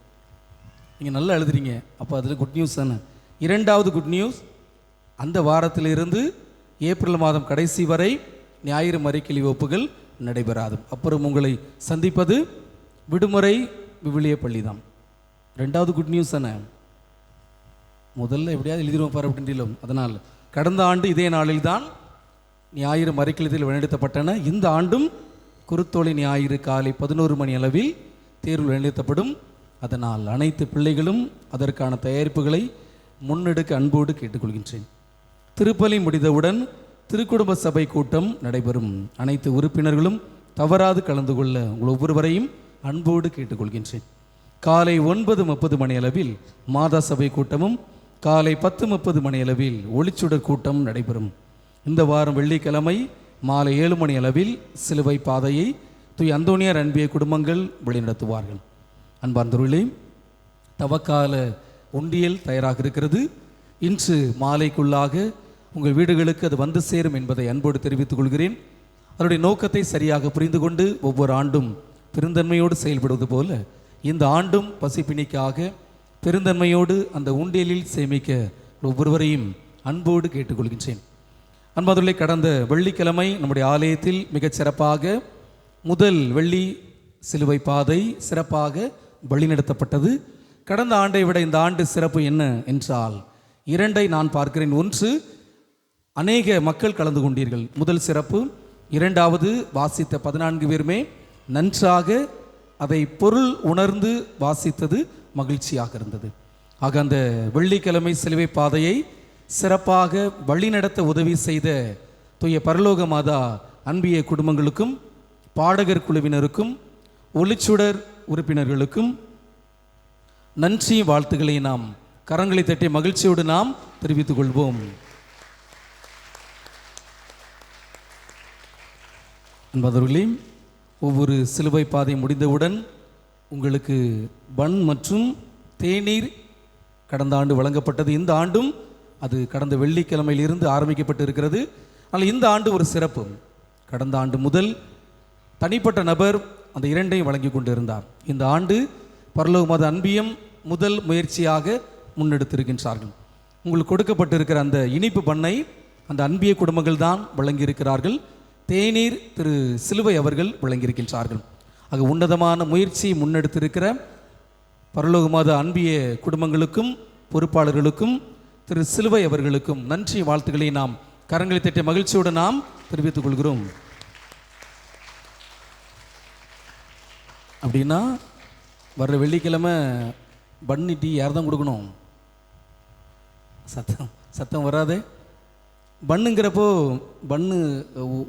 நீங்கள் நல்லா எழுதுறீங்க, அப்போ அதில் குட் நியூஸ் தானே. 2வது குட் நியூஸ், அந்த வாரத்திலிருந்து ஏப்ரல் மாதம் கடைசி வரை ஞாயிறு மறைக்கல்வி வகுப்புகள் நடைபெறாது. அப்புறம் உங்களை சந்திப்பது விடுமுறை விவிலிய பள்ளி தான். 2வது குட் நியூஸ் தானே. முதல்ல எப்படியாவது எழுதிடுவோம் பாரு அப்படின்றீங்களோ? அதனால் கடந்த ஆண்டு இதே நாளில் தான் ஞாயிறு மறைக்கல்வியில் வழிநடத்தப்பட்டன. இந்த ஆண்டும் குருத்தோலை ஞாயிறு காலை 11 மணி அளவில் தேர்வு வழிநடத்தப்படும். அதனால் அனைத்து பிள்ளைகளும் அதற்கான தயாரிப்புகளை முன்னெடுக்க அன்போடு கேட்டுக்கொள்கின்றேன். திருப்பலி முடிந்தவுடன் திருக்குடும்ப சபை கூட்டம் நடைபெறும். அனைத்து உறுப்பினர்களும் தவறாது கலந்து கொள்ள உங்கள் ஒவ்வொருவரையும் அன்போடு கேட்டுக்கொள்கின்றேன். காலை 9:30 மணி அளவில் மாதா சபை கூட்டமும் காலை 10:30 மணி அளவில் ஒளிச்சுடர் கூட்டம் நடைபெறும். இந்த வாரம் வெள்ளிக்கிழமை மாலை 7 மணி அளவில் சிலுவை பாதையை தூய் அந்தோணியார் அன்பிய குடும்பங்கள் வழிநடத்துவார்கள். அன்பார்ந்தவர்களே, தவக்கால ஒன்றியல் தயாராக இருக்கிறது. இன்று மாலைக்குள்ளாக உங்கள் வீடுகளுக்கு அது வந்து சேரும் என்பதை அன்போடு தெரிவித்துக் கொள்கிறேன். அதனுடைய நோக்கத்தை சரியாக புரிந்து கொண்டு ஒவ்வொரு ஆண்டும் பெருந்தன்மையோடு செயல்படுவது போல இந்த ஆண்டும் பசிப்பிணிக்காக பெருந்தன்மையோடு அந்த உண்டியலில் சேமிக்க ஒவ்வொருவரையும் அன்போடு கேட்டுக்கொள்கின்றேன். அன்பார்ந்தவர்களே, கடந்த வெள்ளிக்கிழமை நம்முடைய ஆலயத்தில் மிகச் சிறப்பாக முதல் வெள்ளி சிலுவை பாதை சிறப்பாக வழிநடத்தப்பட்டது. கடந்த ஆண்டை விட இந்த ஆண்டு சிறப்பு என்ன என்றால் இரண்டை நான் பார்க்கிறேன். ஒன்று, அநேக மக்கள் கலந்து கொண்டீர்கள், முதல் சிறப்பு. இரண்டாவது, வாசித்த 14 பேருமே நன்றாக அதை பொருள் உணர்ந்து வாசித்தது மகிழ்ச்சியாக இருந்தது. ஆக அந்த வெள்ளிக்கிழமை சிலுவை பாதையை சிறப்பாக வழிநடத்த உதவி செய்த தூய பரலோக மாதா அன்பிய குடும்பங்களுக்கும் பாடகர் குழுவினருக்கும் ஒளிச்சுடர் உறுப்பினர்களுக்கும் நன்றி வாழ்த்துக்களை நாம் கரங்களை தட்டி மகிழ்ச்சியோடு நாம் தெரிவித்துக் கொள்வோம். என்பவர்களே, ஒவ்வொரு சிலுவை பாதை முடிந்தவுடன் உங்களுக்கு பன் மற்றும் தேநீர் கடந்த ஆண்டு வழங்கப்பட்டது. இந்த ஆண்டும் அது கடந்த வெள்ளிக்கிழமையிலிருந்து ஆரம்பிக்கப்பட்டு இருக்கிறது. ஆனால் இந்த ஆண்டு ஒரு சிறப்பு. கடந்த ஆண்டு முதல் தனிப்பட்ட நபர் அந்த இரண்டையும் வழங்கி கொண்டு இருந்தார். இந்த ஆண்டு பரலோக மாதா அன்பியம் முதல் முயற்சியாக முன்னெடுத்திருக்கின்றார்கள். உங்களுக்கு கொடுக்கப்பட்டிருக்கிற அந்த இனிப்பு பண்ணை அந்த அன்பிய குடும்பங்கள் தான் வழங்கியிருக்கிறார்கள். தேநீர் திரு சிலுவை அவர்கள் வழங்கியிருக்கின்றார்கள். ஆக உன்னதமான முயற்சியை முன்னெடுத்திருக்கிற பரலோக மாதா அன்பிய குடும்பங்களுக்கும் பொறுப்பாளர்களுக்கும் திரு சிலுவை அவர்களுக்கும் நன்றி வாழ்த்துக்களை நாம் கரங்களை தட்டி மகிழ்ச்சியோடு நாம் தெரிவித்துக் கொள்கிறோம். அப்படின்னா வர்ற வெள்ளிக்கிழமை பன்னு டீ யார் தான் கொடுக்கணும்? சத்தம் வராதே. பண்ணுங்கிறப்போ பன்னு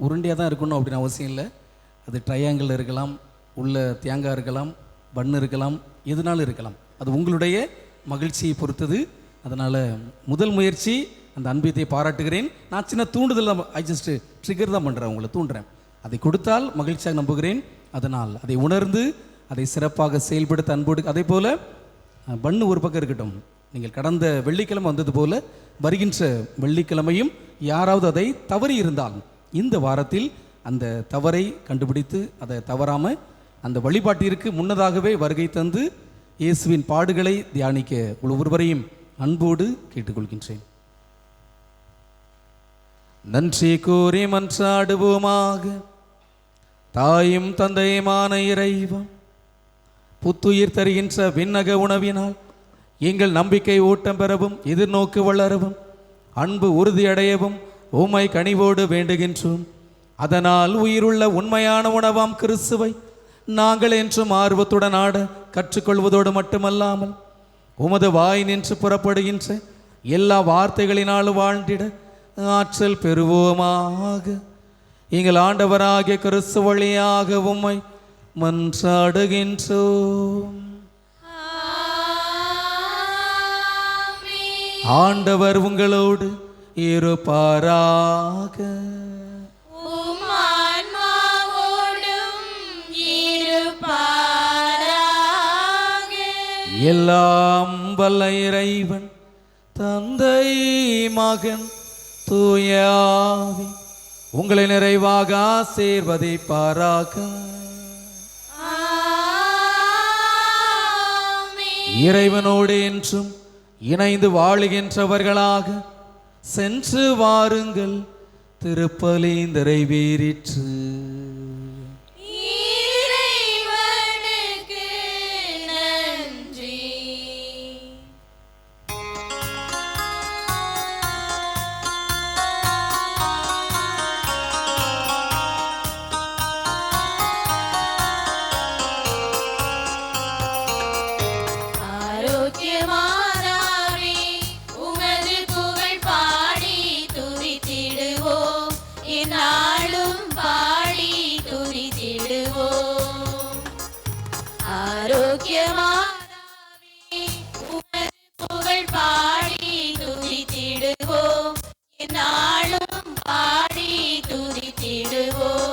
உருண்டையாக தான் இருக்கணும் அப்படின்னு அவசியம் இல்லை. அது ட்ரையாங்கிள் இருக்கலாம், உள்ள தேங்காய் இருக்கலாம், பன்னு இருக்கலாம், எதுனாலும் இருக்கலாம். அது உங்களுடைய மகிழ்ச்சியை பொறுத்தது. அதனால் முதல் முயற்சி அந்த அன்பியத்தை பாராட்டுகிறேன். நான் சின்ன தூண்டுதல் தான், ஜஸ்ட் ட்ரிகர் தான் பண்ணுறேன், உங்களை தூண்டுறேன். அதை கொடுத்தால் மகிழ்ச்சியாக நம்புகிறேன். அதனால் அதை உணர்ந்து அதை சிறப்பாக செயல்படுத்த அன்போடு. அதே போல் பன்னு ஒரு பக்கம் இருக்கட்டும், நீங்கள் கடந்த வெள்ளிக்கிழமை வந்தது போல வருகின்ற வெள்ளிக்கிழமையும் யாராவது அதை தவறி இருந்தால் இந்த வாரத்தில் அந்த தவறை கண்டுபிடித்து அதை தவறாமல் அந்த வழிபாட்டிற்கு முன்னதாகவே வருகை தந்து இயேசுவின் பாடுகளை தியானிக்க ஒவ்வொருவரையும் அன்போடு கேட்டுக்கொள்கின்றேன். நன்றி கூறி மன்றாடுவோமாக. தாயும் தந்தையுமான இறைவன், புத்துயிர் தருகின்ற விண்ணக உணவினால் எங்கள் நம்பிக்கை ஊட்டம் பெறவும் எதிர்நோக்கு வளரவும் அன்பு உறுதியடையவும் உம்மை கனிவோடு வேண்டுகின்றோம். அதனால் உயிருள்ள உண்மையான உணவாம் கிறிஸ்துவை நாங்கள் என்றும் ஆர்வத்துடன் ஆட கற்றுக்கொள்வதோடு மட்டுமல்லாமல் உமது வாய் நின்று புறப்படுகின்ற எல்லா வார்த்தைகளினாலும் வாழ்ந்திட ஆற்றல் பெறுவோமாக. எங்கள் ஆண்டவராகிய கிறிஸ்து வழியாக உம்மை மன்றாடுகின்றோம். ஆண்டவர் உங்களோடு இருப்பாராக. எல்லாம் வல்ல இறைவன் தந்தை மகன் தூய ஆவி உங்களை நிறைவாக ஆசீர்வதிப்பாராக. இறைவனோடு என்றும் இணைந்து வாழுகின்றவர்களாக சென்று வாருங்கள். திருப்பலி நிறைவேறிற்று. நாளும் பாடி துதித்திடுவோம்.